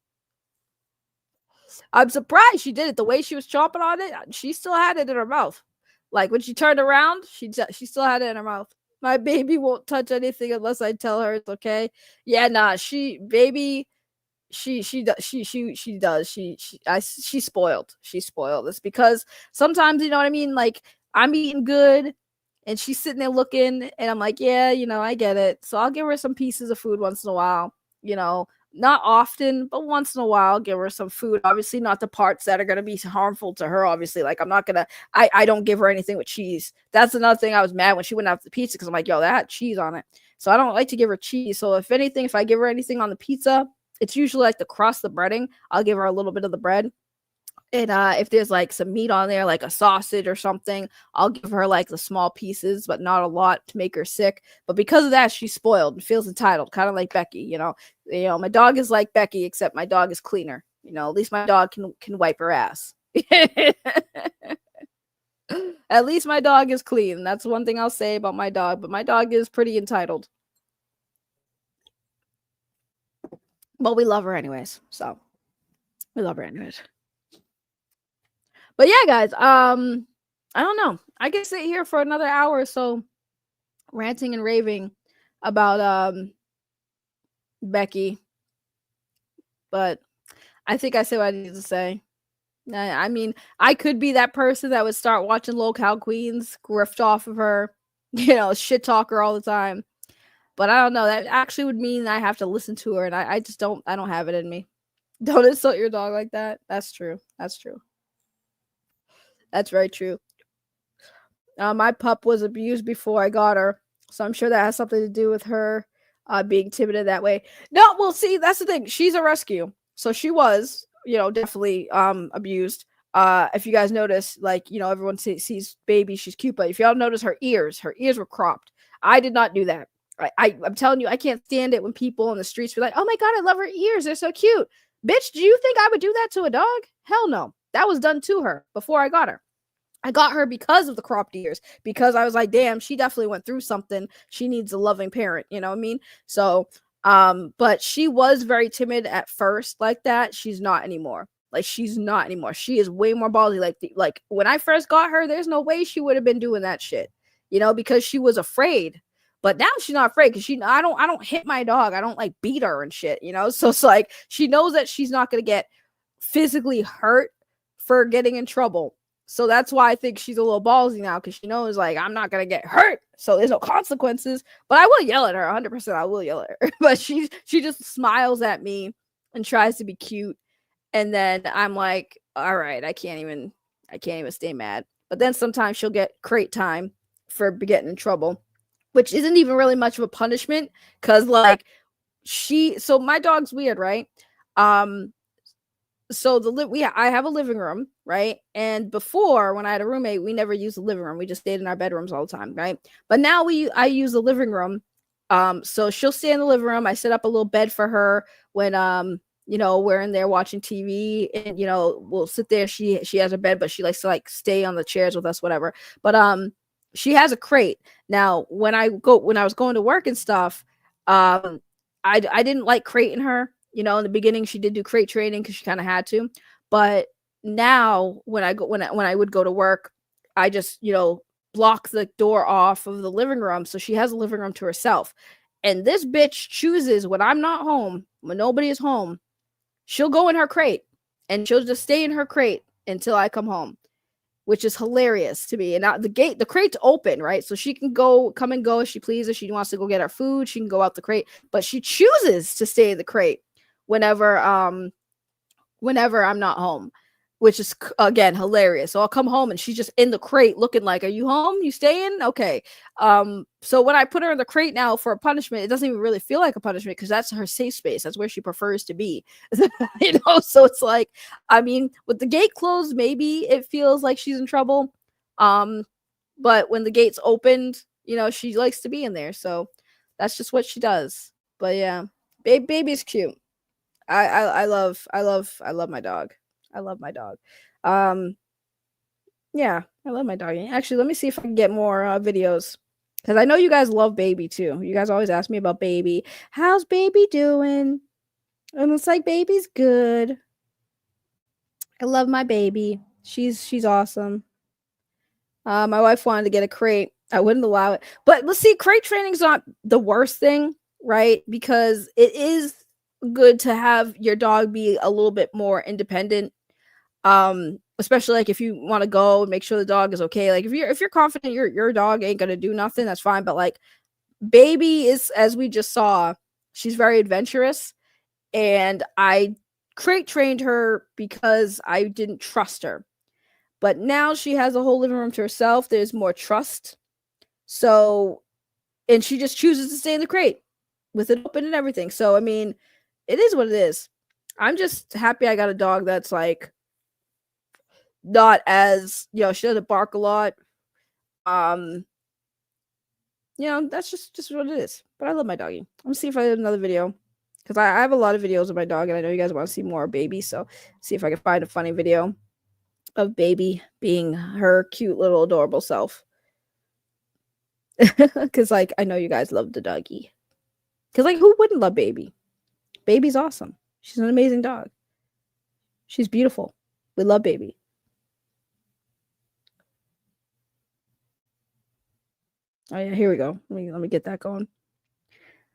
Speaker 3: I'm surprised she did it. The way she was chomping on it, she still had it in her mouth. Like when she turned around, she still had it in her mouth. My baby won't touch anything unless I tell her it's okay. Yeah, nah, she does. She's spoiled. She's spoiled. It's because sometimes, you know what I mean? Like I'm eating good and she's sitting there looking and I'm like, yeah, I get it. So I'll give her some pieces of food once in a while. not often, but once in a while, give her some food. Obviously, not the parts that are going to be harmful to her. Obviously, like I'm not going to, I don't give her anything with cheese. That's another thing I was mad when she went out to the pizza because I'm like, yo, that had cheese on it. So I don't like to give her cheese. So if anything, if I give her anything on the pizza, it's usually like the crust, the breading. I'll give her a little bit of the bread. And if there's like some meat on there, like a sausage or something, I'll give her like the small pieces, but not a lot to make her sick. But because of that, she's spoiled and feels entitled, kind of like Becky. My dog is like Becky, except my dog is cleaner. At least my dog can wipe her ass. At least my dog is clean. That's one thing I'll say about my dog. But my dog is pretty entitled. But we love her anyways. So we love her anyways. But yeah, guys, I don't know. I can sit here for another hour or so ranting and raving about Becky. But I think I said what I needed to say. I mean, I could be that person that would start watching Locale Queens, grift off of her, shit talk her all the time. But I don't know. That actually would mean I have to listen to her, and I just don't have it in me. Don't insult your dog like that. That's true. That's true. That's very true. My pup was abused before I got her, so I'm sure that has something to do with her being timid that way. No, well, see, that's the thing. She's a rescue, so she was, definitely abused. If you guys notice, like, everyone sees baby, she's cute, but if y'all notice her ears were cropped. I did not do that. I'm telling you, I can't stand it when people on the streets be like, "Oh my god, I love her ears. They're so cute." Bitch, do you think I would do that to a dog? Hell no. That was done to her before I got her. I got her because of the cropped ears, because I was like, damn, she definitely went through something. She needs a loving parent, you know what I mean? So, but she was very timid at first like that. She's not anymore. Like, she's not anymore. She is way more ballsy. Like when I first got her, there's no way she would have been doing that shit, because she was afraid. But now she's not afraid because I don't hit my dog. I don't like beat her and shit, So it's like she knows that she's not gonna get physically hurt for getting in trouble. So that's why I think she's a little ballsy now, because she knows, like, I'm not gonna get hurt, so there's no consequences. But I will yell at her 100%. I will yell at her. But she just smiles at me and tries to be cute, and then I'm like, all right, I can't even stay mad. But then sometimes she'll get crate time for getting in trouble, which isn't even really much of a punishment, because like so my dog's weird, right? So I have a living room, right? And before, when I had a roommate, we never used the living room. We just stayed in our bedrooms all the time, right? But now I use the living room. So she'll stay in the living room. I set up a little bed for her when we're in there watching TV, and we'll sit there. She has a bed, but she likes to like stay on the chairs with us, whatever. But she has a crate. Now, when I was going to work and stuff, I didn't like crating her. In the beginning, she did do crate training because she kind of had to. But now, when I would go to work, I just block the door off of the living room, so she has a living room to herself. And this bitch chooses when I'm not home, when nobody is home, she'll go in her crate, and she'll just stay in her crate until I come home, which is hilarious to me. And now the crate's open, right? So she can come and go as she pleases. If she wants to go get her food, she can go out the crate, but she chooses to stay in the crate whenever I'm not home, which is again hilarious. So I'll come home and she's just in the crate looking like, "Are you home? You staying? Okay." So when I put her in the crate now for a punishment, it doesn't even really feel like a punishment because that's her safe space. That's where she prefers to be. So it's like, I mean, with the gate closed, maybe it feels like she's in trouble. But when the gate's opened, she likes to be in there. So that's just what she does. But yeah, baby's cute. I love my dog. I love my dog. Yeah, I love my dog. Actually, let me see if I can get more videos, because I know you guys love baby too. You guys always ask me about baby. How's baby doing? And it's like, baby's good. I love my baby. She's awesome. My wife wanted to get a crate. I wouldn't allow it. But let's see, crate training's not the worst thing, right? Because it is good to have your dog be a little bit more independent, especially like if you want to go and make sure the dog is okay. Like if you're confident your dog ain't gonna do nothing, that's fine. But like baby is, as we just saw, she's very adventurous, and I crate trained her because I didn't trust her. But now she has a whole living room to herself. There's more trust. So, and she just chooses to stay in the crate with it open and everything. So, I mean, it is what it is. I'm just happy I got a dog that's like not as, she doesn't bark a lot. That's just what it is. But I love my doggy. I'm gonna see if I have another video, because I have a lot of videos of my dog, and I know you guys want to see more of Baby. So see if I can find a funny video of Baby being her cute little adorable self. Because like I know you guys love the doggy. Because like who wouldn't love Baby? Baby's awesome. She's an amazing dog. She's beautiful. We love Baby. Oh yeah, here we go. Let me get that going.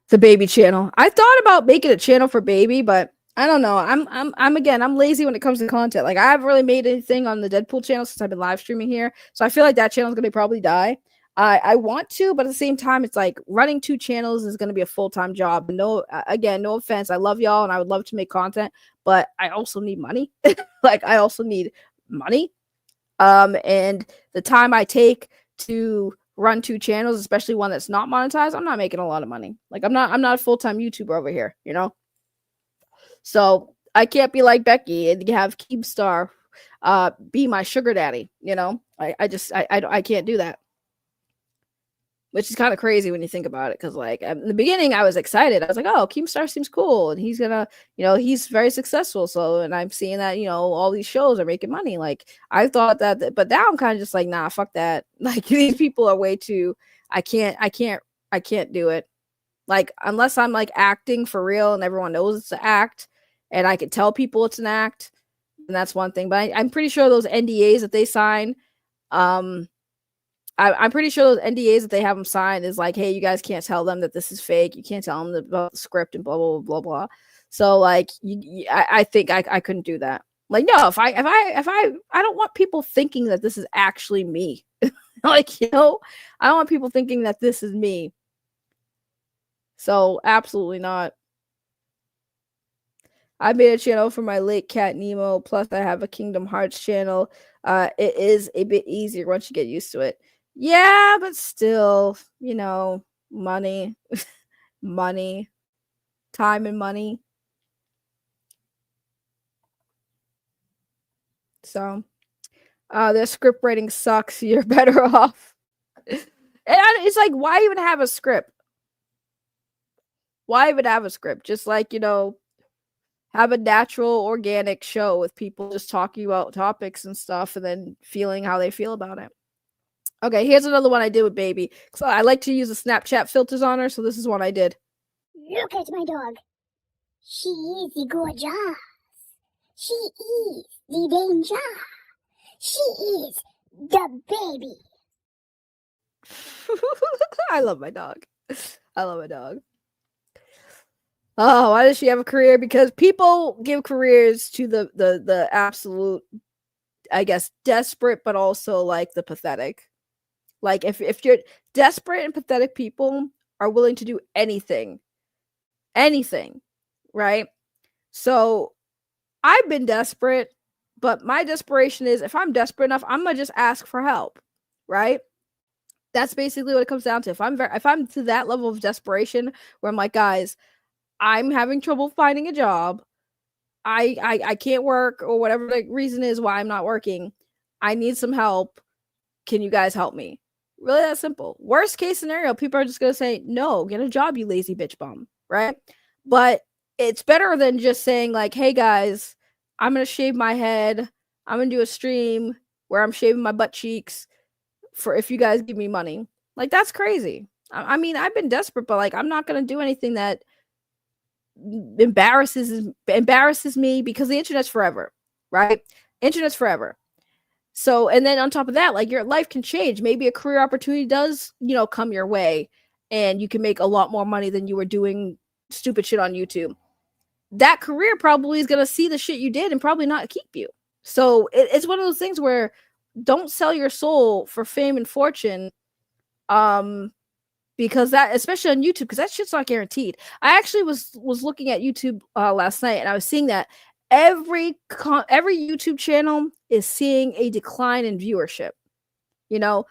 Speaker 3: The Baby channel. I thought about making a channel for Baby, but I don't know. I'm lazy when it comes to content. Like I haven't really made anything on the Deadpool channel since I've been live streaming here. So I feel like that channel is gonna probably die. I want to, but at the same time, it's like running 2 channels is gonna be a full-time job. No, again, no offense. I love y'all and I would love to make content, but I also need money. Like I also need money. And the time I take to run 2 channels, especially one that's not monetized, I'm not making a lot of money. Like I'm not a full-time YouTuber over here, So I can't be like Becky and have Keemstar be my sugar daddy, I can't do that. Which is kind of crazy when you think about it, because like in the beginning I was excited. I was like, oh, Keemstar seems cool, and he's gonna, he's very successful. So, and I'm seeing that, all these shows are making money. Like I thought that, but now I'm kind of just like, nah, fuck that. Like these people are way too. I can't do it. Like unless I'm like acting for real and everyone knows it's an act, and I can tell people it's an act, and that's one thing. But I'm pretty sure those NDAs that they sign, I'm pretty sure those NDAs that they have them sign is like, hey, you guys can't tell them that this is fake. You can't tell them about the script and blah blah blah blah blah. So like, I think I couldn't do that. Like, no, if I don't want people thinking that this is actually me. Like, I don't want people thinking that this is me. So absolutely not. I made a channel for my late cat Nemo. Plus, I have a Kingdom Hearts channel. It is a bit easier once you get used to it. Yeah, but still, money, money, time and money. So, their script writing sucks. You're better off. And it's like, why even have a script? Why even have a script? Just like, have a natural, organic show with people just talking about topics and stuff and then feeling how they feel about it. Okay, here's another one I did with Baby. So I like to use the Snapchat filters on her, so this is one I did.
Speaker 2: Look at my dog. She is the gorgeous. She is the danger. She is the Baby.
Speaker 3: I love my dog. I love my dog. Oh, why does she have a career? Because people give careers to the absolute, I guess, desperate, but also like the pathetic. Like if you're desperate and pathetic, people are willing to do anything, right? So I've been desperate, but my desperation is if I'm desperate enough, I'm gonna just ask for help, right? That's basically what it comes down to. If I'm to that level of desperation where I'm like, guys, I'm having trouble finding a job. I can't work, or whatever the reason is why I'm not working. I need some help. Can you guys help me? Really that simple. Worst case scenario, people are just going to say, no, get a job, you lazy bitch bum, right? But it's better than just saying like, hey guys, I'm going to shave my head. I'm going to do a stream where I'm shaving my butt cheeks for if you guys give me money. Like, that's crazy. I mean, I've been desperate, but like, I'm not going to do anything that embarrasses me, because the internet's forever, right? Internet's forever. So, and then on top of that, like your life can change. Maybe a career opportunity does, come your way and you can make a lot more money than you were doing stupid shit on YouTube. That career probably is going to see the shit you did and probably not keep you. So it's one of those things where don't sell your soul for fame and fortune. because that, especially on YouTube, because that shit's not guaranteed. I actually was looking at YouTube last night, and I was seeing that every YouTube channel is seeing a decline in viewership. You know,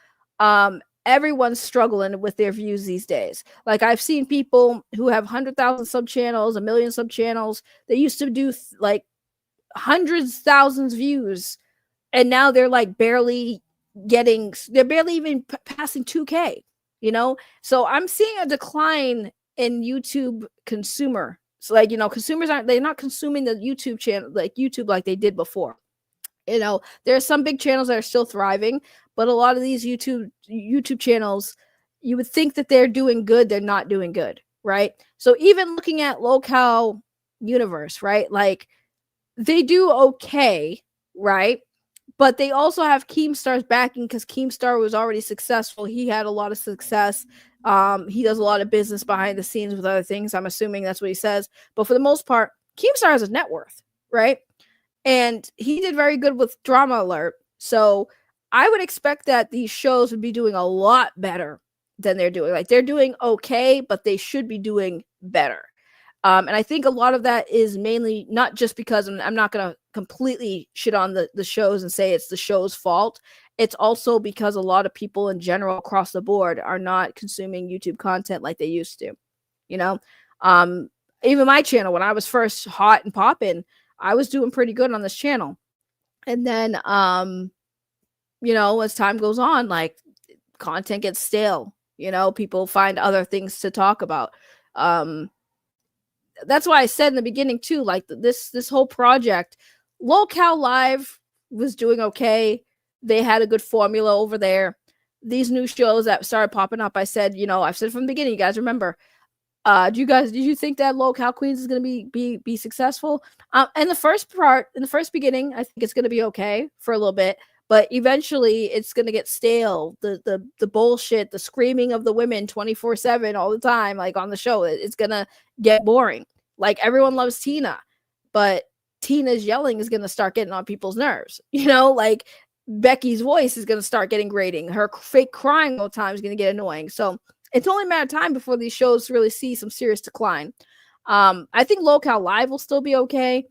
Speaker 3: everyone's struggling with their views these days. Like, I've seen people who have 100,000 sub channels, 1,000,000 sub channels. They used to do like hundreds, thousands views, and now they're like they're barely even passing 2K. You know, so I'm seeing a decline in YouTube consumer. So, like, consumers they're not consuming the YouTube channel like YouTube like they did before. There are some big channels that are still thriving, but a lot of these YouTube channels, you would think that they're doing good, they're not doing good, right? So even looking at Locale Universe, right? Like, they do okay, right? But they also have Keemstar's backing, because Keemstar was already successful. He had a lot of success. He does a lot of business behind the scenes with other things. I'm assuming that's what he says. But for the most part, Keemstar has a net worth, right? And he did very good with Drama Alert. So I would expect that these shows would be doing a lot better than they're doing. Like, they're doing okay, but they should be doing better. And I think a lot of that is mainly not just because I'm not going to completely shit on the shows and say it's the show's fault. It's also because a lot of people in general across the board are not consuming YouTube content like they used to. Even my channel, when I was first hot and popping, I was doing pretty good on this channel. And then, as time goes on, like, content gets stale. People find other things to talk about. That's why I said in the beginning too, like, this whole project, Locale Live was doing okay. They had a good formula over there. These new shows that started popping up, I've said from the beginning, you guys remember, did you think that Locale Queens is going to be successful? In the first beginning, I think it's going to be okay for a little bit, but eventually it's going to get stale. The bullshit, the screaming of the women 24/7 all the time, like on the show, it's going to get boring. Like, everyone loves Tina, but Tina's yelling is going to start getting on people's nerves. Like, Becky's voice is going to start getting grating. Her fake crying all the time is going to get annoying. So it's only a matter of time before these shows really see some serious decline. I think Locale Live will still be okay.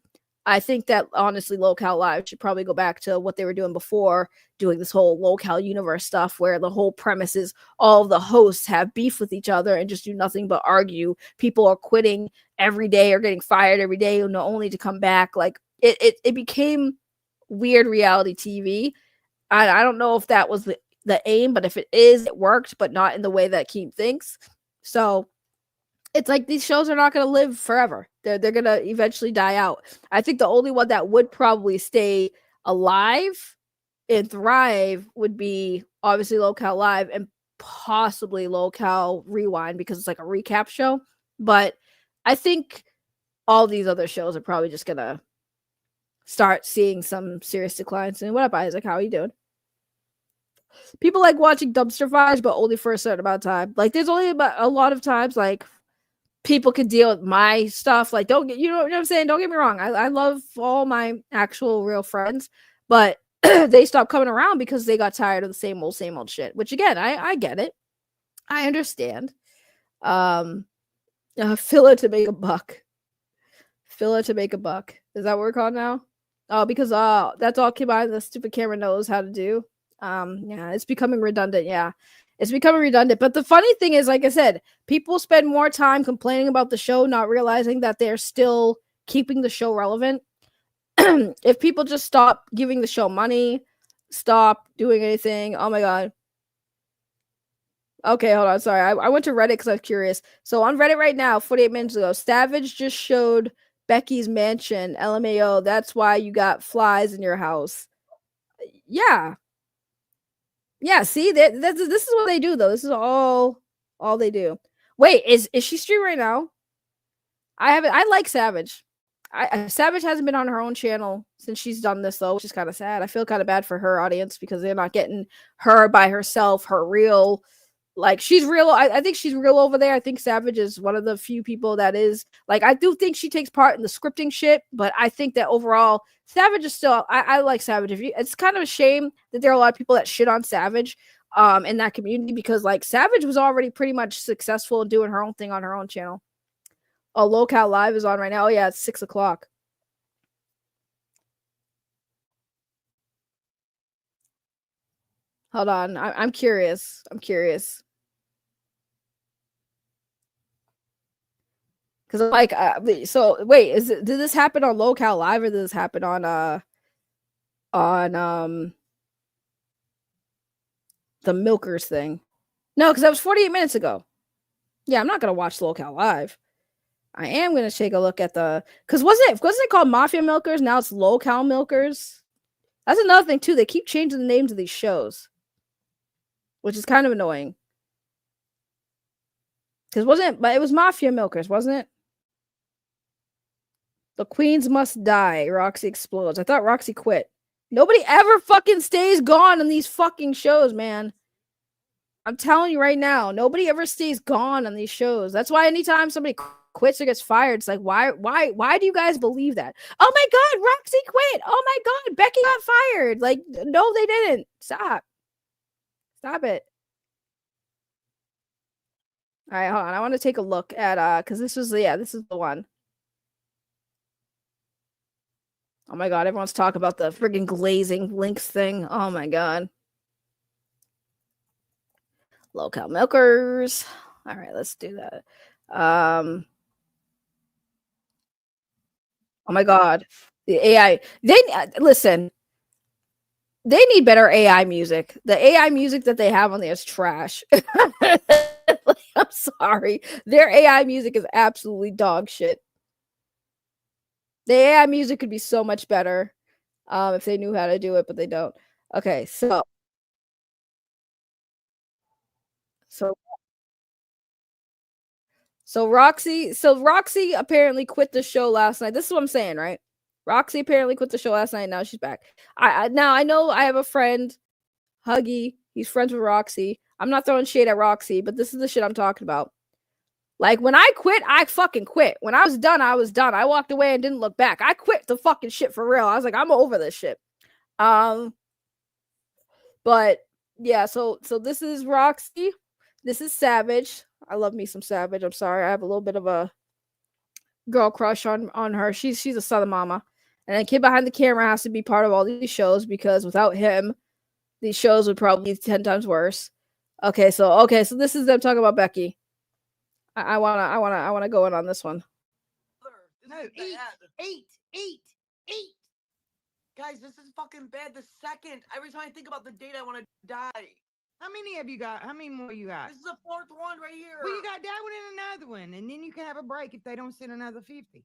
Speaker 3: I think that, honestly, Locale Live should probably go back to what they were doing before, doing this whole Locale Universe stuff, where the whole premise is all of the hosts have beef with each other and just do nothing but argue. People are quitting every day or getting fired every day, only to come back. Like, it became weird reality TV. I don't know if that was the aim, but if it is, it worked, but not in the way that Keem thinks. So it's like, these shows are not going to live forever. They're going to eventually die out. I think the only one that would probably stay alive and thrive would be obviously Locale Live and possibly Locale Rewind, because it's like a recap show. But I think all these other shows are probably just going to start seeing some serious declines. And what up, Isaac? How are you doing? People like watching dumpster fires, but only for a certain amount of time. Like, there's only about a lot of times, like, people could deal with my stuff. Like, don't get, you know what I'm saying? Don't get me wrong. I love all my actual real friends, but they stopped coming around because they got tired of the same old shit, which, again, I get it. I understand. Filler to make a buck. Filler to make a buck. Is that what we're called now? Oh, because that's all the stupid camera knows how to do. Yeah, it's becoming redundant. Yeah, it's becoming redundant. But the funny thing is, like I said, people spend more time complaining about the show, not realizing that they're still keeping the show relevant. If people just stop giving the show money, stop doing anything. Oh my God. Okay, hold on. Sorry. I went to Reddit because I was curious. So on Reddit right now, 48 minutes ago, Savage just showed Becky's mansion. LMAO. That's why you got flies in your house. Yeah. Yeah, see, this is what they do, though. This is all they do. Wait, is she streaming right now? I like Savage. Savage hasn't been on her own channel since she's done this, though, which is kind of sad. I feel kind of bad for her audience because they're not getting her by herself, her real, like, she's real. I think she's real over there. I think Savage is one of the few people that is, like, I do think she takes part in the scripting shit, but I think that overall, Savage is still, I like Savage. It's kind of a shame that there are a lot of people that shit on Savage, in that community because like Savage was already pretty much successful doing her own thing on her own channel. Oh, Locale Live is on right now. Oh yeah, it's 6:00. Hold on, I'm curious. I'm curious. Because I'm like, so wait, did this happen on Locale Live or did this happen on the Milkers thing? No, because that was 48 minutes ago. Yeah, I'm not gonna watch Locale Live. I am gonna take a look at because wasn't it called Mafia Milkers? Now it's Locale Milkers. That's another thing too. They keep changing the names of these shows, which is kind of annoying. Because but it was Mafia Milkers, wasn't it? The Queens Must Die. Roxy explodes. I thought Roxy quit. Nobody ever fucking stays gone on these fucking shows, man. I'm telling you right now, nobody ever stays gone on these shows. That's why anytime somebody quits or gets fired, it's like, why do you guys believe that? Oh my god, Roxy quit. Oh my god, Becky got fired. Like, no, they didn't. Stop it. All right, hold on. I want to take a look at because this is the one. Oh my god, everyone's talking about the friggin' glazing links thing. Oh my god. Locale Milkers. All right, let's do that. Oh my god. The AI. Listen. They need better AI music. The AI music that they have on there is trash. I'm sorry. Their AI music is absolutely dog shit. The AI music could be so much better if they knew how to do it, but they don't. Okay, so Roxy apparently quit the show last night. This is what I'm saying, right? Roxy apparently quit the show last night. Now she's back. I know I have a friend, Huggy. He's friends with Roxy. I'm not throwing shade at Roxy, but this is the shit I'm talking about. Like, when I quit, I fucking quit. When I was done, I was done. I walked away and didn't look back. I quit the fucking shit for real. I was like, I'm over this shit. But yeah, so this is Roxy. This is Savage. I love me some Savage. I'm sorry. I have a little bit of a girl crush on her. She's a southern mama. And the kid behind the camera has to be part of all these shows because without him, these shows would probably be 10 times worse. Okay, so this is them talking about Becky. I wanna go in on this one.
Speaker 6: No, eat. Guys, this is fucking bad. The second, every time I think about the date, I want to die.
Speaker 7: How many have you got? How many more you got?
Speaker 6: This is the fourth one right here.
Speaker 7: Well, you got that one and another one, and then you can have a break if they don't send another 50.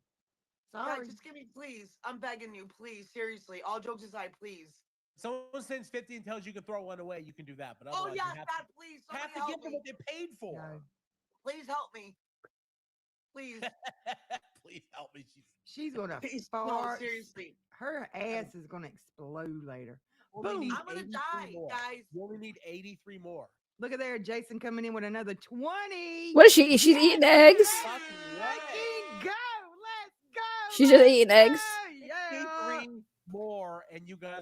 Speaker 7: Sorry.
Speaker 6: Guys, just give me, please. I'm begging you, please. Seriously, all jokes aside, please.
Speaker 8: Someone sends 50 and tells you can throw one away, you can do that. But
Speaker 6: Oh
Speaker 8: otherwise,
Speaker 6: yeah,
Speaker 8: you
Speaker 6: God, please.
Speaker 8: have to give them what they paid for.
Speaker 7: No.
Speaker 6: Please help me. Please.
Speaker 8: Please help me.
Speaker 7: She's gonna
Speaker 6: Please.
Speaker 7: fart.
Speaker 6: No, seriously.
Speaker 7: Her ass is gonna explode later.
Speaker 8: Boom.
Speaker 6: I'm gonna die, guys.
Speaker 8: You only need 83 more.
Speaker 7: Look at there, Jason coming in with another 20.
Speaker 3: What is she? She's eating eggs.
Speaker 7: Fucking go! Let's go!
Speaker 3: She's just eating eggs.
Speaker 7: Yeah.
Speaker 8: 83 more, and you guys,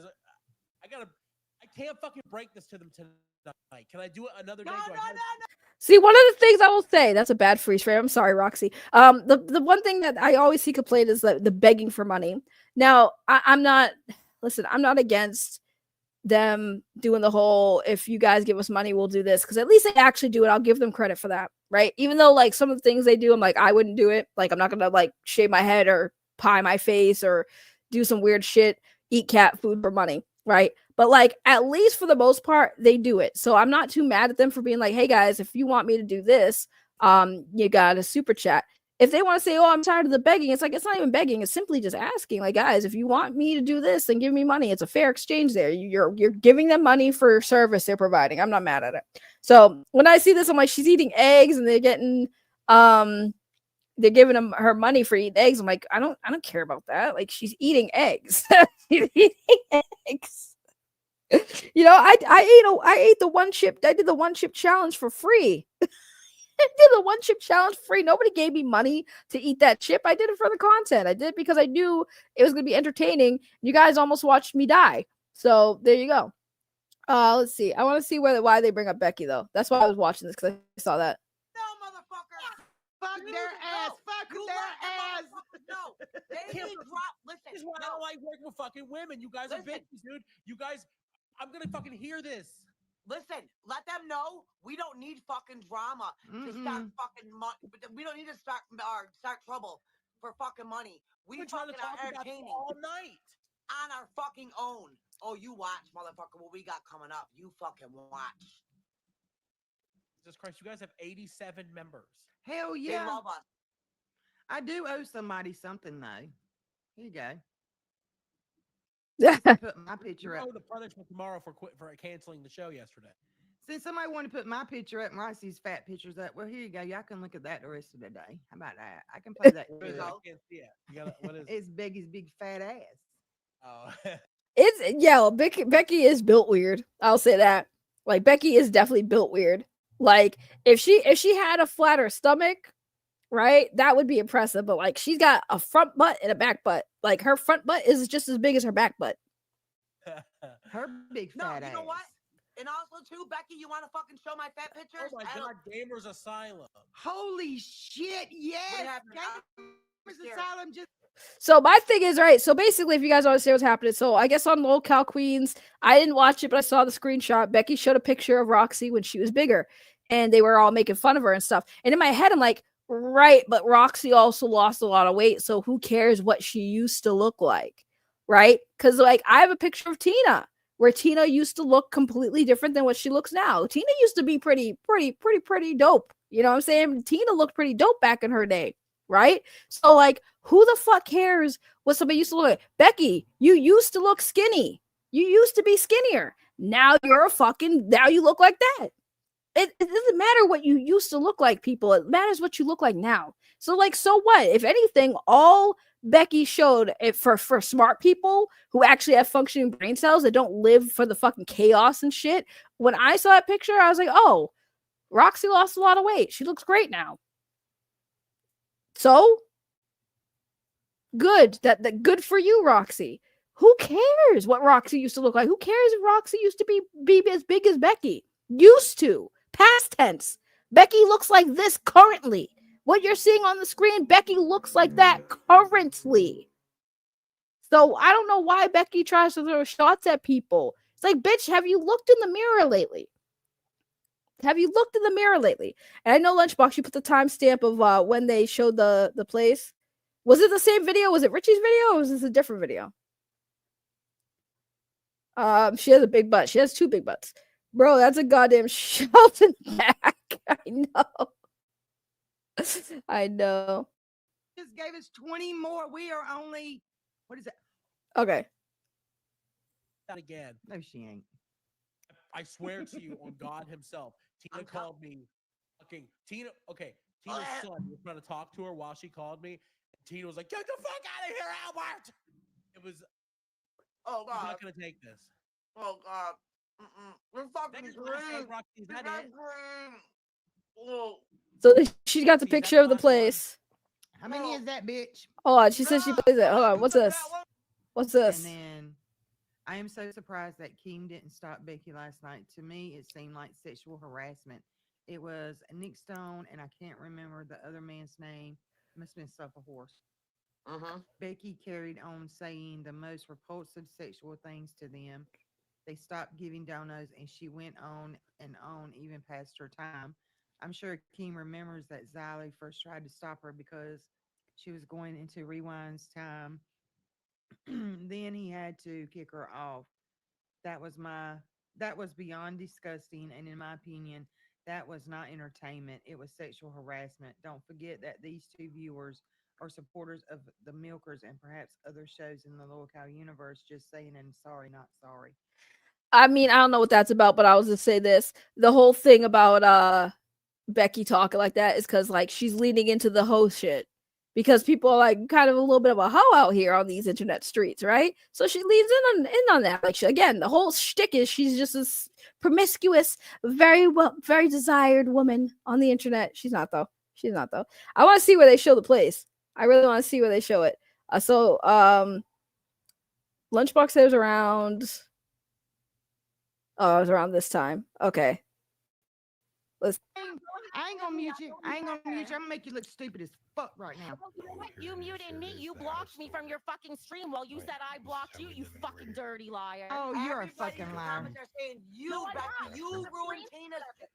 Speaker 8: I can't fucking break this to them tonight. Can I do it another day?
Speaker 6: No.
Speaker 3: See, one of the things I will say, that's a bad freeze frame. I'm sorry, Roxy. The one thing that I always see complained is the begging for money. Now, I'm not against them doing the whole, if you guys give us money, we'll do this. Because at least they actually do it. I'll give them credit for that, right? Even though, like, some of the things they do, I'm like, I wouldn't do it. Like, I'm not going to, like, shave my head or pie my face or do some weird shit, eat cat food for money, right? But, like, at least for the most part, they do it. So I'm not too mad at them for being like, hey, guys, if you want me to do this, you got a super chat. If they want to say, oh, I'm tired of the begging, it's like, it's not even begging. It's simply just asking, like, guys, if you want me to do this, then give me money. It's a fair exchange there. You're giving them money for service they're providing. I'm not mad at it. So when I see this, I'm like, she's eating eggs and they're getting, they're giving her money for eating eggs. I'm like, I don't care about that. Like, she's eating eggs. She's eating eggs. You know, I ate the one chip. I did the one chip challenge for free. I did the one chip challenge for free. Nobody gave me money to eat that chip. I did it for the content. I did it because I knew it was going to be entertaining. You guys almost watched me die. So there you go. Let's see. I want to see why they bring up Becky though. That's why I was watching this because I saw that.
Speaker 6: No, motherfucker.
Speaker 7: Fuck
Speaker 6: You
Speaker 7: their ass.
Speaker 6: no.
Speaker 7: Fuck
Speaker 6: You
Speaker 7: their
Speaker 6: let that
Speaker 7: ass.
Speaker 6: motherfucker know. They
Speaker 8: Can't-
Speaker 6: need drop. Listen,
Speaker 8: This is why I
Speaker 6: no.
Speaker 8: don't like working with fucking women. You guys are
Speaker 6: Listen.
Speaker 8: bitches, dude. You guys, I'm gonna fucking hear this.
Speaker 6: Listen, let them know we don't need fucking drama to start fucking money. We don't need to start trouble for fucking money. We
Speaker 8: We're trying to
Speaker 6: fucking are
Speaker 8: talk about it
Speaker 6: entertaining
Speaker 8: all night.
Speaker 6: on our fucking own. Oh, you watch, motherfucker, what we got coming up. You fucking watch.
Speaker 8: Jesus Christ, you guys have 87 members.
Speaker 7: Hell
Speaker 6: They
Speaker 7: yeah.
Speaker 6: love us.
Speaker 7: I do owe somebody something though. Here you go.
Speaker 3: Yeah.
Speaker 7: Put my picture
Speaker 8: You
Speaker 7: up.
Speaker 8: know the punishment tomorrow for canceling the show yesterday.
Speaker 7: Since somebody wanted to put my picture up and Ricey's fat pictures up, well, here you go. Y'all can look at that the rest of the day. How about that? I can play that.
Speaker 8: What is it? I can't see it. You gotta, what is it?
Speaker 7: It's Becky's big fat ass.
Speaker 8: Oh.
Speaker 3: It's yeah. Becky is built weird. I'll say that. Like Becky is definitely built weird. Like if she had a flatter stomach, right, that would be impressive. But like she's got a front butt and a back butt. Like her front butt is just as big as her back butt.
Speaker 7: Her big
Speaker 6: No,
Speaker 7: fat
Speaker 6: you
Speaker 7: ass.
Speaker 6: know what? And also, too, Becky, you want to fucking show my fat pictures?
Speaker 8: Oh my God, Gamers Asylum.
Speaker 7: Holy shit! Yes,
Speaker 6: happened?
Speaker 7: Gamers
Speaker 6: scared.
Speaker 7: Asylum just.
Speaker 3: So my thing is right. So basically, if you guys want to see what's happening, so I guess on Locale Queens, I didn't watch it, but I saw the screenshot. Becky showed a picture of Roxy when she was bigger, and they were all making fun of her and stuff. And in my head, I'm like, right, but Roxy also lost a lot of weight, so who cares what she used to look like, right? Because like I have a picture of Tina where Tina used to look completely different than what she looks now. Tina used to be pretty dope. You know what I'm saying? Tina looked pretty dope back in her day, right? So like, who the fuck cares what somebody used to look like? Becky, you used to look skinny. You used to be skinnier. Now now you look like that. It doesn't matter what you used to look like, people. It matters what you look like now. So like, so what? If anything, all Becky showed it for smart people who actually have functioning brain cells that don't live for the fucking chaos and shit. When I saw that picture, I was like, oh, Roxy lost a lot of weight. She looks great now. So good. That good for you, Roxy. Who cares what Roxy used to look like? Who cares if Roxy used to be as big as Becky? Used to. Past tense. Becky looks like this currently. What you're seeing on the screen, Becky looks like that currently. So I don't know why Becky tries to throw shots at people. It's like, bitch, have you looked in the mirror lately? Have you looked in the mirror lately? And I know Lunchbox, you put the timestamp of when they showed the place. Was it the same video? Was it Richie's video or was this a different video? She has a big butt. She has two big butts. Bro, that's a goddamn Shelton back. I know. I know.
Speaker 7: Just gave us 20 more. We are only. What is that?
Speaker 3: Okay.
Speaker 8: That again.
Speaker 7: No, she ain't.
Speaker 8: I swear to you on God himself. Tina called me. Fucking Tina. Okay. Tina's son was trying to talk to her while she called me. And Tina was like, "Get the fuck out of here, Albert!" It was.
Speaker 6: Oh,
Speaker 8: I'm
Speaker 6: God.
Speaker 8: not gonna take this.
Speaker 6: Oh, God. We're fucking
Speaker 8: Is that
Speaker 6: green.
Speaker 8: Is that it?
Speaker 6: Oh.
Speaker 3: So she's got the
Speaker 8: Is that
Speaker 3: picture of the
Speaker 8: last one?
Speaker 3: place.
Speaker 7: How many is that, bitch?
Speaker 3: Hold on. She says she plays it. Hold on. What's this? What's this?
Speaker 7: And then I am so surprised that Keem didn't stop Becky last night. To me, it seemed like sexual harassment. It was Nick Stone, and I can't remember the other man's name. Must have been Stuff a Horse. Becky carried on saying the most repulsive sexual things to them. They stopped giving donos, and she went on and on, even past her time. I'm sure Keem remembers that Xylee first tried to stop her because she was going into Rewind's time. Then he had to kick her off. That was beyond disgusting, and in my opinion, that was not entertainment. It was sexual harassment. Don't forget that these two viewers are supporters of the Milkers and perhaps other shows in the Lower Cow universe. Just saying, and sorry, not sorry.
Speaker 3: I mean, I don't know what that's about, but I was just say this. The whole thing about Becky talking like that is because like she's leaning into the hoe shit. Because people are like kind of a little bit of a hoe out here on these internet streets, right? So she leans in on that. Like again, the whole shtick is she's just this promiscuous, very desired woman on the internet. She's not though. She's not though. I want to see where they show the place. I really want to see where they show it. Lunchbox says around Oh, it was around this time. Okay. Let's.
Speaker 7: I ain't gonna mute you. I ain't gonna mute you. I'm gonna make you look stupid as fuck right now.
Speaker 9: Oh, you know what?
Speaker 4: here
Speaker 9: You
Speaker 4: it is,
Speaker 9: muted
Speaker 4: here it
Speaker 9: me.
Speaker 4: is,
Speaker 9: You
Speaker 4: the
Speaker 9: blocked
Speaker 4: house
Speaker 9: me from
Speaker 4: tour.
Speaker 9: your fucking stream while you
Speaker 4: Oh, yeah,
Speaker 9: said I
Speaker 4: this is
Speaker 9: blocked
Speaker 4: how
Speaker 9: you,
Speaker 4: we
Speaker 9: you
Speaker 4: live in over
Speaker 9: fucking
Speaker 4: here.
Speaker 9: dirty liar.
Speaker 7: Oh, you're a
Speaker 6: Everybody in
Speaker 7: fucking
Speaker 6: the
Speaker 7: liar.
Speaker 6: comments are saying you,
Speaker 9: No, I'm
Speaker 6: Becky,
Speaker 9: not.
Speaker 6: you
Speaker 9: The
Speaker 6: ruined
Speaker 9: stream
Speaker 6: Tina's.
Speaker 9: said it.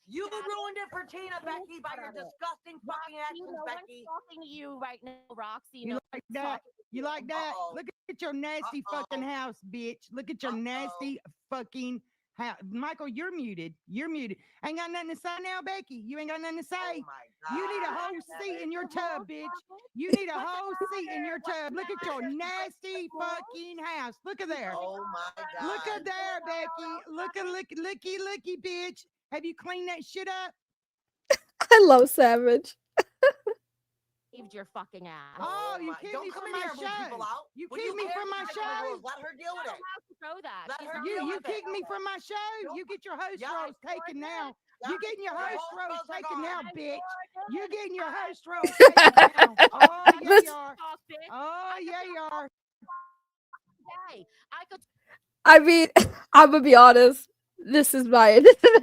Speaker 6: You ruined it for Tina, Becky, by your disgusting fucking
Speaker 9: Roxy,
Speaker 6: actions,
Speaker 9: no one's
Speaker 6: Becky.
Speaker 9: talking to you right now, Roxy.
Speaker 7: You
Speaker 9: No
Speaker 7: like
Speaker 9: one's
Speaker 7: that?
Speaker 9: talking to
Speaker 7: You like that?
Speaker 6: Uh-oh.
Speaker 7: Look at your nasty fucking house, bitch. Look at your nasty fucking house. Michael, you're muted. You're muted. Ain't got nothing to say now, Becky. You ain't got nothing to say.
Speaker 6: Oh my God.
Speaker 7: You need a whole seat in your tub, bitch. You need a whole seat in your tub. Look at your nasty fucking house. Look at there.
Speaker 6: Oh my God.
Speaker 7: Look at there, Becky. Looky, bitch. Have you cleaned that shit up?
Speaker 3: I love Savage.
Speaker 9: Saved your fucking ass.
Speaker 7: Oh, you
Speaker 6: my-
Speaker 7: kicked
Speaker 6: Don't
Speaker 7: me
Speaker 6: come
Speaker 7: from
Speaker 6: in
Speaker 7: my
Speaker 6: here and boot
Speaker 7: show.
Speaker 6: people out.
Speaker 7: You
Speaker 6: What do
Speaker 7: kicked me
Speaker 6: care
Speaker 7: from
Speaker 6: if
Speaker 7: my
Speaker 6: she's breaking the
Speaker 7: show.
Speaker 6: rules? Let her deal with
Speaker 9: You're
Speaker 6: it.
Speaker 9: allowed to throw that.
Speaker 6: Let
Speaker 9: She's
Speaker 6: her
Speaker 9: not
Speaker 6: deal
Speaker 7: You
Speaker 6: with it.
Speaker 7: kicked me from my show. You get your host
Speaker 6: Yeah.
Speaker 7: roles taken now.
Speaker 6: Yeah.
Speaker 7: You getting your
Speaker 6: Your
Speaker 7: host
Speaker 6: host
Speaker 7: roles
Speaker 6: roles are
Speaker 7: taken now,
Speaker 6: gone.
Speaker 7: bitch. You getting your host roles taken now. Oh yeah,
Speaker 3: This-
Speaker 7: you are.
Speaker 9: Talk, bitch.
Speaker 7: Oh yeah, you are.
Speaker 9: Hey, I could
Speaker 3: I mean, I'm gonna be honest. This is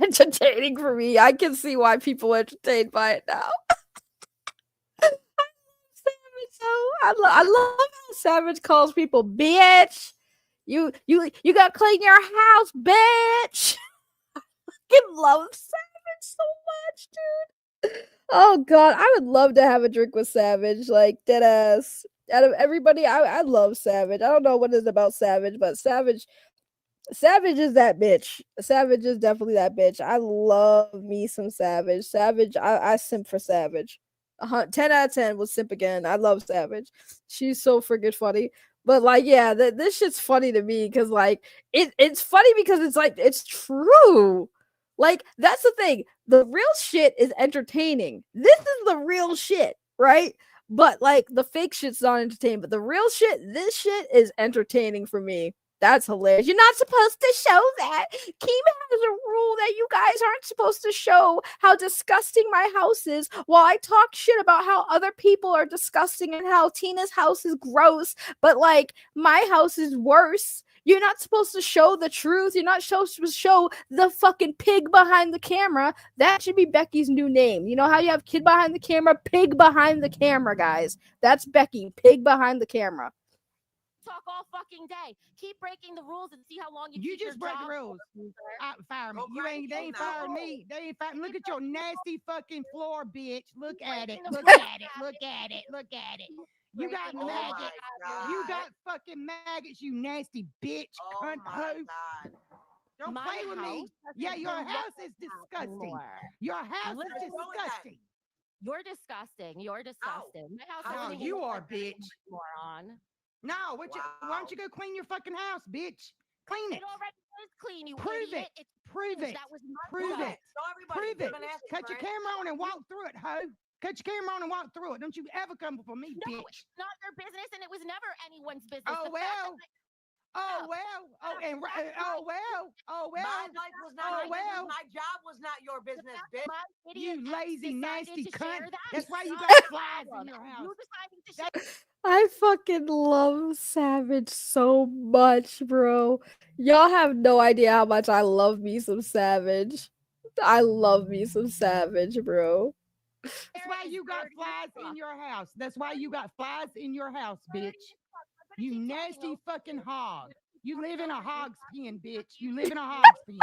Speaker 3: entertaining for me. I can see why people are entertained by it now. Savage, I love how Savage calls people bitch. You gotta clean your house, bitch. I love Savage so much, dude. Oh god, I would love to have a drink with Savage, like dead ass. Out of everybody, I love Savage. I don't know what it is about Savage, but Savage is that bitch. Savage is definitely that bitch. I love me some Savage. Savage, I simp for Savage. 10 out of 10 will simp again. I love Savage. She's so freaking funny. But like, yeah, this shit's funny to me because like it's funny because it's like it's true. Like that's the thing. The real shit is entertaining. This is the real shit, right? But like the fake shit's not entertaining. But the real shit, this shit is entertaining for me. That's hilarious. You're not supposed to show that. Keem has a rule that you guys aren't supposed to show how disgusting my house is while I talk shit about how other people are disgusting and how Tina's house is gross, but like my house is worse. You're not supposed to show the truth. You're not supposed to show the fucking pig behind the camera. That should be Becky's new name. You know how you have kid behind the camera? Pig behind the camera, guys. That's Becky. Pig behind the camera.
Speaker 9: talk all fucking day. Keep breaking the rules and see how long you
Speaker 7: You
Speaker 9: keep
Speaker 7: just
Speaker 9: your
Speaker 7: break the
Speaker 9: job
Speaker 7: rules. Fire me.
Speaker 6: Go
Speaker 7: You
Speaker 6: crack
Speaker 7: ain't.
Speaker 6: the
Speaker 7: They ain't
Speaker 6: phone now.
Speaker 7: firing me. They ain't firing. Look at your nasty fucking floor, bitch. Look at it.
Speaker 9: breaking the
Speaker 7: Look
Speaker 9: rules,
Speaker 7: at it. Look at it. Look at it. You got
Speaker 9: breaking the
Speaker 6: Oh
Speaker 7: maggots.
Speaker 6: my
Speaker 7: You
Speaker 6: God.
Speaker 7: got fucking maggots. You nasty bitch.
Speaker 6: Oh
Speaker 7: Cunt
Speaker 6: my
Speaker 7: hoe.
Speaker 6: God.
Speaker 7: Don't
Speaker 9: My
Speaker 7: play with me.
Speaker 9: house doesn't
Speaker 7: Yeah, your
Speaker 9: even look
Speaker 7: house
Speaker 9: like
Speaker 7: is
Speaker 9: that
Speaker 7: disgusting.
Speaker 9: anymore.
Speaker 7: Your house
Speaker 9: Listen,
Speaker 7: is
Speaker 6: What's wrong with that?
Speaker 7: disgusting.
Speaker 9: You're disgusting. You're disgusting. My house
Speaker 6: How
Speaker 7: No,
Speaker 9: doesn't even
Speaker 7: you
Speaker 9: look
Speaker 7: are,
Speaker 9: like that
Speaker 7: bitch.
Speaker 9: moron.
Speaker 7: No, why don't you go clean your fucking house, bitch? Clean it.
Speaker 9: It already is clean, you
Speaker 7: Prove
Speaker 9: idiot.
Speaker 7: it.
Speaker 9: It's
Speaker 7: Prove
Speaker 9: clean.
Speaker 7: it.
Speaker 9: That was months
Speaker 7: Prove
Speaker 9: ago.
Speaker 7: it.
Speaker 6: Show everybody.
Speaker 7: Prove
Speaker 6: They've
Speaker 7: it.
Speaker 6: been asking
Speaker 7: Cut
Speaker 6: for
Speaker 7: your
Speaker 6: it.
Speaker 7: camera on and walk through it, ho. Cut your camera on and walk through it. Don't you ever come for me,
Speaker 9: No,
Speaker 7: bitch.
Speaker 9: it's not your business, and it was never anyone's business.
Speaker 7: Oh
Speaker 9: The fact that
Speaker 7: well. Oh well. Oh and oh well. Oh well.
Speaker 6: My life was not
Speaker 7: Oh
Speaker 6: your
Speaker 7: well.
Speaker 6: business. My job was not your business, bitch.
Speaker 9: my idiot
Speaker 7: You
Speaker 9: ex
Speaker 7: lazy,
Speaker 9: decided
Speaker 7: nasty
Speaker 9: to share
Speaker 7: cunt.
Speaker 9: that,
Speaker 7: That's why you
Speaker 9: not
Speaker 7: got
Speaker 9: my
Speaker 7: flies in
Speaker 9: problem.
Speaker 7: your
Speaker 9: And
Speaker 7: house.
Speaker 9: you deciding to share
Speaker 3: I fucking love Savage so much, bro. Y'all have no idea how much I love me some Savage. I love me some Savage, bro.
Speaker 7: That's why you got flies in your house. That's why you got flies in your house, bitch. You nasty fucking hog. You live in a hog's pen, bitch. You live in a hog's pen.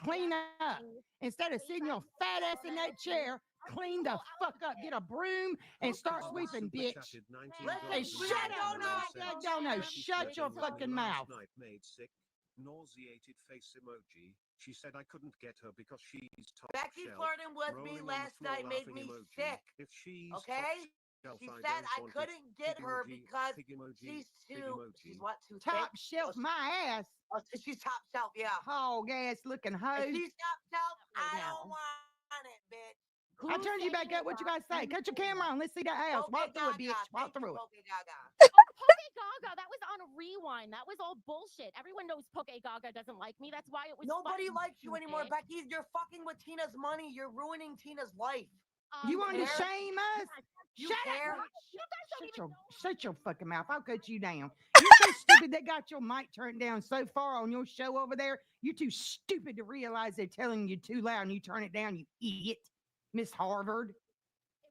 Speaker 7: Clean up. Instead of sitting your fat ass in that chair, clean the fuck up. Get a broom and start sweeping, bitch. Hey, shut up, Dono. Shut your fucking mouth.
Speaker 10: Nauseated face emoji. She said I couldn't get her because she's top
Speaker 6: Becky
Speaker 10: shelf.
Speaker 6: flirting with me
Speaker 10: Rolling on the
Speaker 6: last
Speaker 10: floor
Speaker 6: night made
Speaker 10: laughing
Speaker 6: me
Speaker 10: emoji.
Speaker 6: sick.
Speaker 10: If she's
Speaker 6: Okay?
Speaker 10: top shelf,
Speaker 6: She
Speaker 10: I
Speaker 6: said
Speaker 10: don't
Speaker 6: I
Speaker 10: want it.
Speaker 6: couldn't get
Speaker 10: Pig
Speaker 6: her
Speaker 10: emoji,
Speaker 6: because
Speaker 10: pig emoji,
Speaker 6: she's
Speaker 10: pig
Speaker 6: too.
Speaker 10: emoji.
Speaker 6: She's what? Too
Speaker 7: Top
Speaker 6: thick?
Speaker 7: shelf my ass.
Speaker 6: Oh, she's top shelf. Yeah.
Speaker 7: Hog ass looking hoe.
Speaker 6: If she's top shelf,
Speaker 9: right
Speaker 6: I
Speaker 9: now.
Speaker 6: don't want it, bitch.
Speaker 7: I turned you back up. What you guys say? Cut your camera on. Let's see that house. Walk through it, bitch. Walk through it.
Speaker 6: Poke Gaga.
Speaker 9: Poke Gaga, that was on a rewind. That was all bullshit. Everyone knows Poke Gaga doesn't like me. That's why it was
Speaker 6: Nobody
Speaker 9: funny,
Speaker 6: likes you anymore,
Speaker 9: stupid.
Speaker 6: Becky. You're fucking with Tina's money. You're ruining Tina's life.
Speaker 7: You want to
Speaker 6: care?
Speaker 7: shame us?
Speaker 6: You
Speaker 7: Shut
Speaker 6: care?
Speaker 7: up.
Speaker 9: You guys don't even know.
Speaker 7: Shut your fucking mouth. I'll cut you down. You're so stupid they got your mic turned down so far on your show over there. You're too stupid to realize they're telling you too loud and you turn it down, you idiot. Miss Harvard.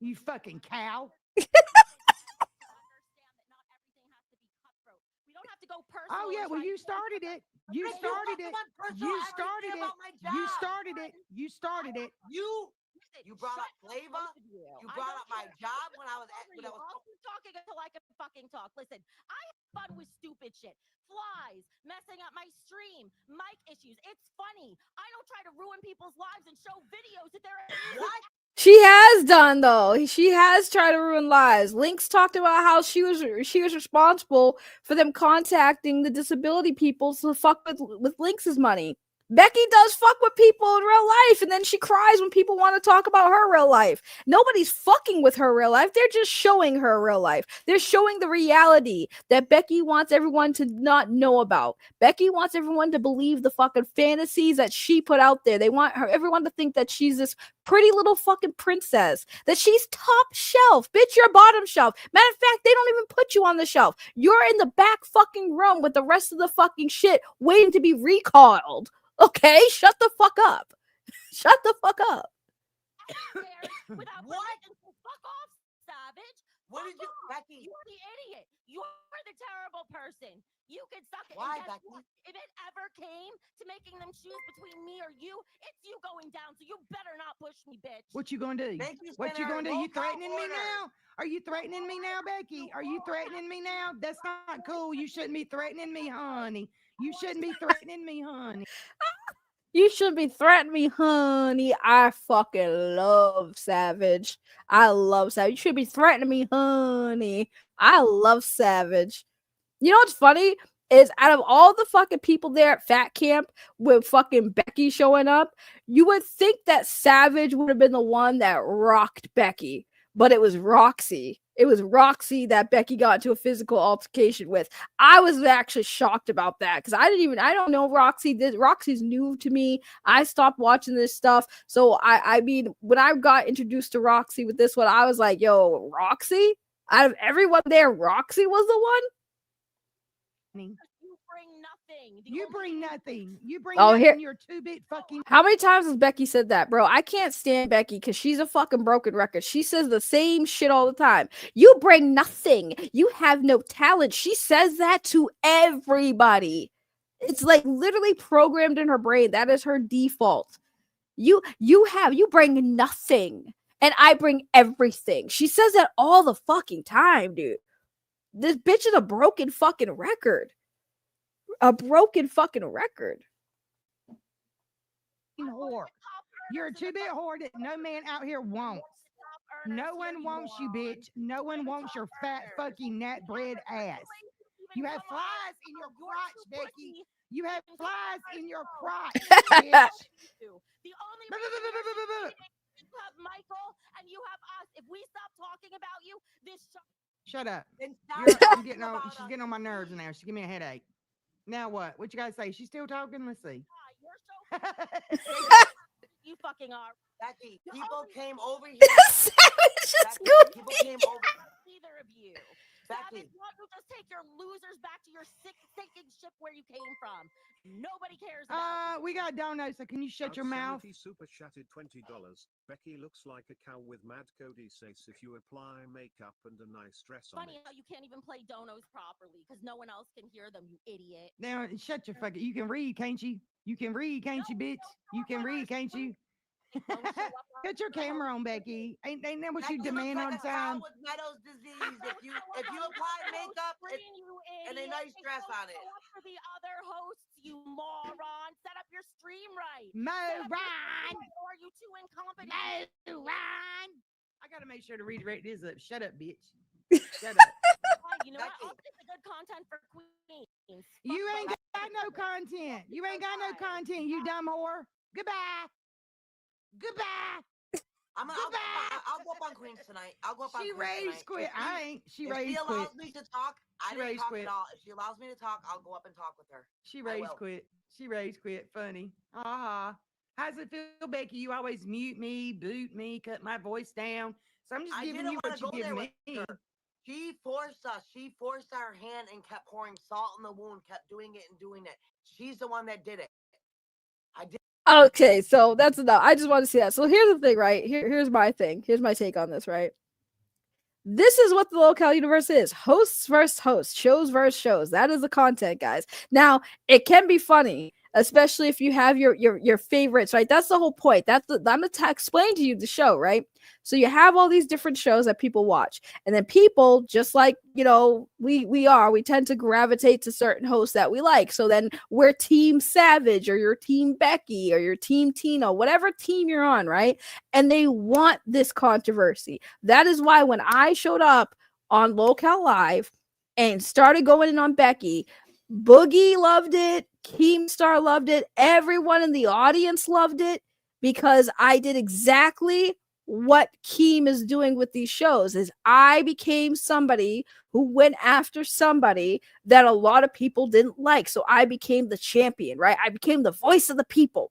Speaker 7: You fucking cow.
Speaker 9: Understand that not everything has to be cutthroat. We don't have to go personal.
Speaker 7: Oh yeah,
Speaker 9: and
Speaker 7: well
Speaker 9: try
Speaker 7: you
Speaker 9: to-
Speaker 7: started it. You
Speaker 6: If
Speaker 7: started
Speaker 6: fucking
Speaker 7: it.
Speaker 6: want personal
Speaker 7: You
Speaker 6: everything
Speaker 7: started it.
Speaker 6: about my
Speaker 7: You
Speaker 6: job.
Speaker 7: started it. You started it.
Speaker 6: You brought up flavor. You brought up my job when I was at when I was.
Speaker 9: I'll keep talking until I can fucking talk. Listen, I have fun with stupid shit. Flies, messing up my stream, mic issues. It's funny. I don't try to ruin people's lives and show videos that they're
Speaker 6: What?
Speaker 3: She has done though. She has tried to ruin lives. Lynx talked about how she was responsible for them contacting the disability people to fuck with Lynx's money. Becky does fuck with people in real life, and then she cries when people want to talk about her real life. Nobody's fucking with her real life. They're just showing her real life. They're showing the reality that Becky wants everyone to not know about. Becky wants everyone to believe the fucking fantasies that she put out there. They want everyone to think that she's this pretty little fucking princess, that she's top shelf. Bitch, you're bottom shelf. Matter of fact, they don't even put you on the shelf. You're in the back fucking room with the rest of the fucking shit waiting to be recalled. Okay, shut the fuck up. Shut the fuck up.
Speaker 9: without
Speaker 6: What?
Speaker 9: permission. So fuck off, savage.
Speaker 6: What
Speaker 9: Fuck
Speaker 6: did you,
Speaker 9: off.
Speaker 6: Becky?
Speaker 9: You're the idiot. You're the terrible person. You can suck it.
Speaker 6: Why,
Speaker 9: and guess
Speaker 6: Becky?
Speaker 9: what? If it ever came to making them choose between me or you, it's you going down. So you better not push me, bitch.
Speaker 7: What you gonna do?
Speaker 6: Thank you,
Speaker 7: What you
Speaker 6: Senator.
Speaker 7: gonna do? You
Speaker 6: Roll call
Speaker 7: threatening me
Speaker 6: order.
Speaker 7: now? Are you threatening me now, Becky? Are you threatening me now? That's not cool. You shouldn't be threatening me, honey. You shouldn't be threatening me, honey.
Speaker 3: You should be threatening me, honey. I fucking love Savage. I love Savage. You should be threatening me, honey. I love Savage. You know what's funny? Is out of all the fucking people there at Fat Camp with fucking Becky showing up, you would think that Savage would have been the one that rocked Becky, but it was Roxy. It was Roxy that Becky got into a physical altercation with. I was actually shocked about that because I don't know Roxy. Roxy's new to me. I stopped watching this stuff. So I mean, when I got introduced to Roxy with this one, I was like, yo, Roxy? Out of everyone there, Roxy was the one?
Speaker 9: You bring nothing. The
Speaker 7: You
Speaker 9: only
Speaker 7: bring
Speaker 9: thing-
Speaker 7: nothing. You bring
Speaker 3: Oh,
Speaker 7: nothing.
Speaker 3: here-
Speaker 7: You're a 2-bit fucking.
Speaker 3: How many times has Becky said that, bro? I can't stand Becky because she's a fucking broken record. She says the same shit all the time. You bring nothing. You have no talent. She says that to everybody. It's like literally programmed in her brain. That is her default. You bring nothing, and I bring everything. She says that all the fucking time, dude. This bitch is a broken fucking record. A broken fucking record.
Speaker 7: Whore. You're a 2-bit whore that no man out here wants. No one wants you, bitch. No one wants your fat fucking nut bread ass. You have flies in your crotch, Becky. You have flies in your crotch, bitch.
Speaker 9: The only reason you have Michael and you have us. If we stop talking about you, this show.
Speaker 7: Shut up.
Speaker 6: Then stop
Speaker 7: I'm
Speaker 6: talking
Speaker 7: getting on.
Speaker 6: about
Speaker 7: She's
Speaker 6: us.
Speaker 7: getting on my nerves now. She's giving me a headache. Now what? What you guys say? She's still talking. Let's see.
Speaker 9: You're so you fucking are.
Speaker 6: Becky, people came over here.
Speaker 3: Savage is
Speaker 6: Becky,
Speaker 3: good.
Speaker 6: people came over.
Speaker 9: Neither of you.
Speaker 6: Becky.
Speaker 9: Savage, why don't you just take your losers back to your sinking ship where you came from? Nobody cares about you.
Speaker 7: We got donuts. So can you shut your mouth?
Speaker 10: Sanity super chatted $20. Becky looks like a cow with mad Cody says if you apply makeup and a nice dress on
Speaker 9: Funny
Speaker 10: it.
Speaker 9: how you can't even play donos properly because no one else can hear them, you idiot.
Speaker 7: Now shut your fucking. You can read, can't you? You can read, can't you, bitch? You can read, can't you? Get your camera on, Becky. Ain't that what you
Speaker 6: Becky
Speaker 7: demand all
Speaker 6: looks
Speaker 7: the
Speaker 6: like a cow
Speaker 7: time?
Speaker 6: with Meadows disease. If you apply makeup and a nice dress on it.
Speaker 9: For the other hosts, you moron. Set up your stream right.
Speaker 7: Moron.
Speaker 9: Or are you too incompetent?
Speaker 7: Moron. I gotta make sure to redirect this up. Shut up, bitch. Shut up.
Speaker 9: You know what? I'll take the good content for queens.
Speaker 7: You ain't got no content. You ain't got no content, you dumb whore. Goodbye. Goodbye.
Speaker 6: I'll go up on Queens tonight. I'll go up on
Speaker 7: She
Speaker 6: Queens
Speaker 7: raised
Speaker 6: tonight.
Speaker 7: quit. I ain't. She
Speaker 6: If she
Speaker 7: raised quit.
Speaker 6: allows me to talk, I
Speaker 7: She
Speaker 6: didn't
Speaker 7: raised
Speaker 6: talk
Speaker 7: quit.
Speaker 6: at all. If she allows me to talk, I'll go up and talk with her.
Speaker 7: She
Speaker 6: I
Speaker 7: raised
Speaker 6: will.
Speaker 7: quit. She raised quit. Funny. Ha ha. How's it feel, Becky? You always mute me, boot me, cut my voice down. So I'm just
Speaker 6: I
Speaker 7: giving
Speaker 6: didn't
Speaker 7: you
Speaker 6: want
Speaker 7: what
Speaker 6: to
Speaker 7: you
Speaker 6: go
Speaker 7: give
Speaker 6: there
Speaker 7: me.
Speaker 6: with her. She forced us. She forced our hand and kept pouring salt in the wound, kept doing it and doing it. She's the one that did it. I did.
Speaker 3: Okay, so that's enough. I just want to see that. So here's the thing, right? Here's my thing. Here's my take on this, right? This is what the locale universe is. Hosts versus hosts, shows versus shows. That is the content, guys. Now, it can be funny, especially if you have your favorites, right? That's the whole point. I'm gonna explain to you the show, right? So you have all these different shows that people watch, and then people, just like we tend to gravitate to certain hosts that we like. So then we're Team Savage, or your Team Becky, or your Team Tina, whatever team you're on, right? And they want this controversy. That is why when I showed up on Locale Live and started going in on Becky, Boogie loved it, Keemstar loved it, everyone in the audience loved it, because I did exactly what Keem is doing with these shows. Is I became somebody who went after somebody that a lot of people didn't like. So I became the champion, right? I became the voice of the people,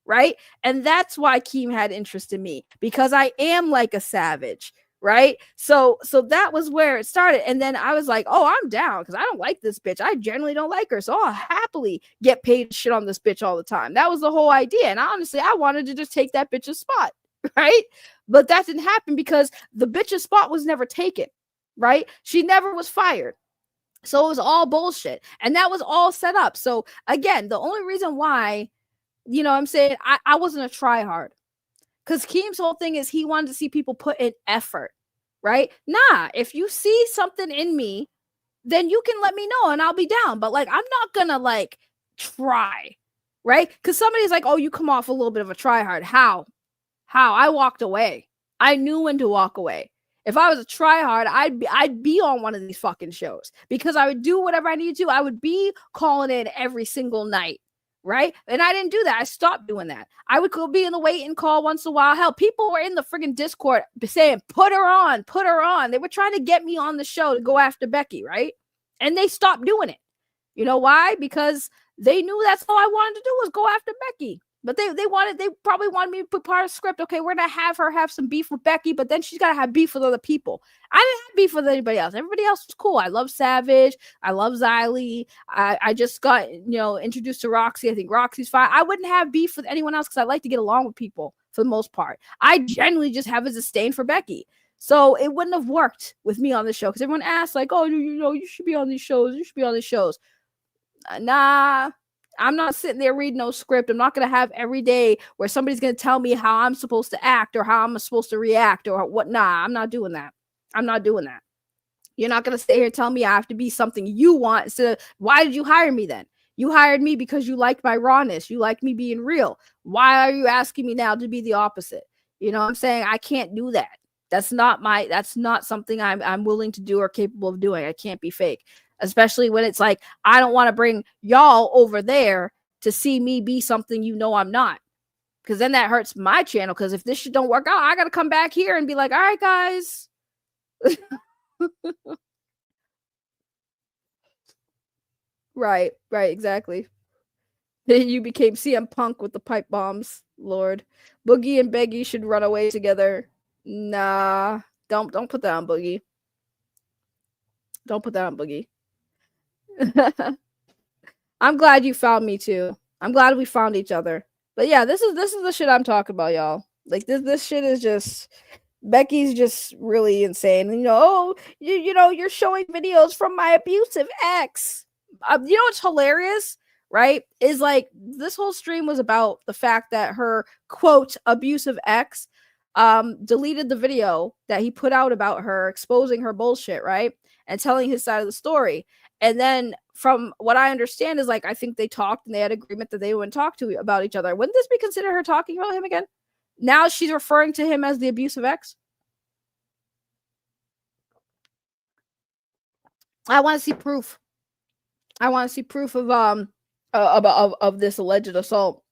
Speaker 3: right? And that's why Keem had interest in me, because I am like a savage, right? So that was where it started. And then I was like, oh, I'm down, because I don't like this bitch. I generally don't like her. So I'll happily get paid to shit on this bitch all the time. That was the whole idea. And honestly, I wanted to just take that bitch's spot, right? But that didn't happen because the bitch's spot was never taken, right? She never was fired. So it was all bullshit. And that was all set up. So again, the only reason why, you know what I'm saying, I wasn't a tryhard. Because Keem's whole thing is he wanted to see people put in effort, right? Nah, if you see something in me, then you can let me know and I'll be down. But like, I'm not gonna like try, right? Because somebody's like, oh, you come off a little bit of a tryhard. How? I walked away. I knew when to walk away. If I was a tryhard, I'd be on one of these fucking shows, because I would do whatever I needed to. I would be calling in every single night, right? And I didn't do that. I stopped doing that. I would go be in the waiting call once in a while. Hell, people were in the friggin' Discord saying, put her on, put her on. They were trying to get me on the show to go after Becky, right? And they stopped doing it. You know why? Because they knew that's all I wanted to do was go after Becky. But they probably wanted me to put part of the script. Okay, we're gonna have her have some beef with Becky, but then she's gotta have beef with other people. I didn't have beef with anybody else. Everybody else was cool. I love Savage. I love Xylee. I just got introduced to Roxy. I think Roxy's fine. I wouldn't have beef with anyone else because I like to get along with people for the most part. I generally just have a disdain for Becky. So it wouldn't have worked with me on the show, because everyone asks, like, oh, you should be on these shows. You should be on these shows. Nah, I'm not sitting there reading no script. I'm not going to have every day where somebody's going to tell me how I'm supposed to act or how I'm supposed to react or what. Nah, I'm not doing that. I'm not doing that. You're not going to sit here and tell me I have to be something you want. So why did you hire me then? You hired me because you liked my rawness. You liked me being real. Why are you asking me now to be the opposite? You know what I'm saying? I can't do that. That's not something I'm willing to do or capable of doing. I can't be fake. Especially when it's like, I don't want to bring y'all over there to see me be something I'm not. Because then that hurts my channel. Because if this shit don't work out, I got to come back here and be like, all right, guys. Right, exactly. Then you became CM Punk with the pipe bombs. Lord. Boogie and Becky should run away together. Nah. Don't put that on Boogie. Don't put that on Boogie. I'm glad you found me too. I'm glad we found each other. But yeah, this is the shit I'm talking about, y'all. Like this shit is just, Becky's just really insane. Oh, you're showing videos from my abusive ex. What's hilarious, right? Is like this whole stream was about the fact that her quote abusive ex deleted the video that he put out about her exposing her bullshit, right? And telling his side of the story. And then from what I understand is like, I think they talked and they had agreement that they wouldn't talk to about each other. Wouldn't this be considered her talking about him again? Now she's referring to him as the abusive ex. I want to see proof. I want to see proof of of this alleged assault.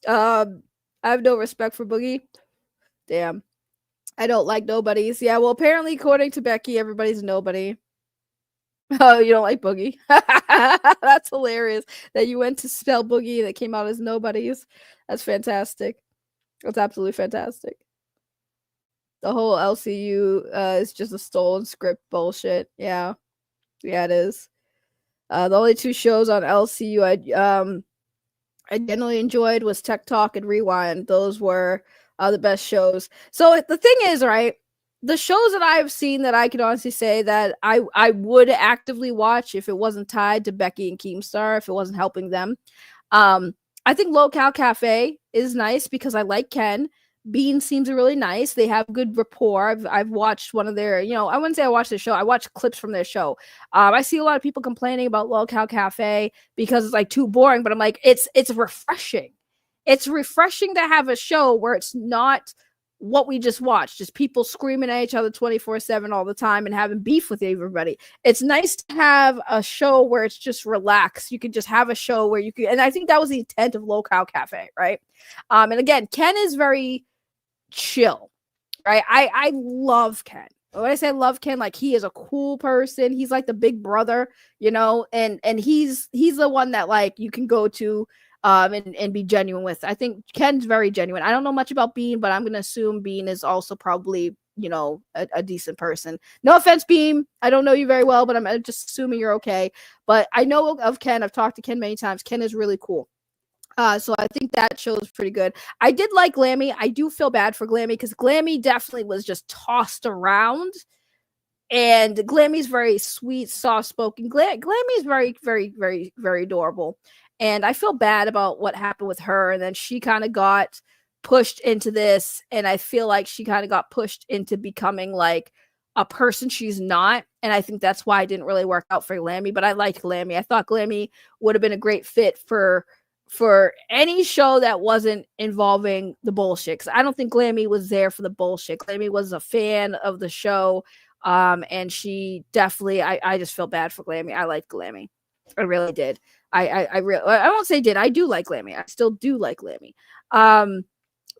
Speaker 3: I have no respect for Boogie. Damn. I don't like nobodies. Yeah, well, apparently, according to Becky, everybody's nobody. Oh, you don't like Boogie? That's hilarious that you went to spell Boogie that came out as nobody's. That's fantastic. That's absolutely fantastic. The whole LCU is just a stolen script bullshit. Yeah. Yeah, it is. The only two shows on LCU I generally enjoyed was Tech Talk and Rewind. Those were the best shows. So the thing is, right? The shows that I've seen that I can honestly say that I would actively watch if it wasn't tied to Becky and Keemstar, if it wasn't helping them. Um, I think Locale Cafe is nice because I like Ken. Bean seems really nice. They have good rapport. I've watched one of their, I wouldn't say I watched the show. I watched clips from their show. I see a lot of people complaining about Locale Cafe because it's like too boring, but I'm like, it's refreshing. It's refreshing to have a show where it's not what we just watched, just people screaming at each other 24/7 all the time and having beef with everybody. It's nice to have a show where it's just relaxed. You can just have a show where you can, and I think that was the intent of Locale Cafe, right? And again, Ken is very chill, right? I love Ken. When I say love Ken, like he is a cool person. He's like the big brother, and he's the one that like you can go to and be genuine with. I think Ken's very genuine. I don't know much about Bean, but I'm gonna assume Bean is also probably, a decent person. No offense, Bean. I don't know you very well, but I'm just assuming you're okay. But I know of Ken. I've talked to Ken many times. Ken is really cool. So I think that show is pretty good. I did like Glammy. I do feel bad for Glammy because Glammy definitely was just tossed around. And Glammy's very sweet, soft spoken. Glammy's very, very, very, very adorable. And I feel bad about what happened with her. And then she kind of got pushed into this. And I feel like she kind of got pushed into becoming like a person she's not. And I think that's why it didn't really work out for Glammy. But I liked Glammy. I thought Glammy would have been a great fit for any show that wasn't involving the bullshit. Because I don't think Glammy was there for the bullshit. Glammy was a fan of the show. And she definitely, I just feel bad for Glammy. I liked Glammy. I really did. I won't say did. I do like Glammy. I still do like Glammy.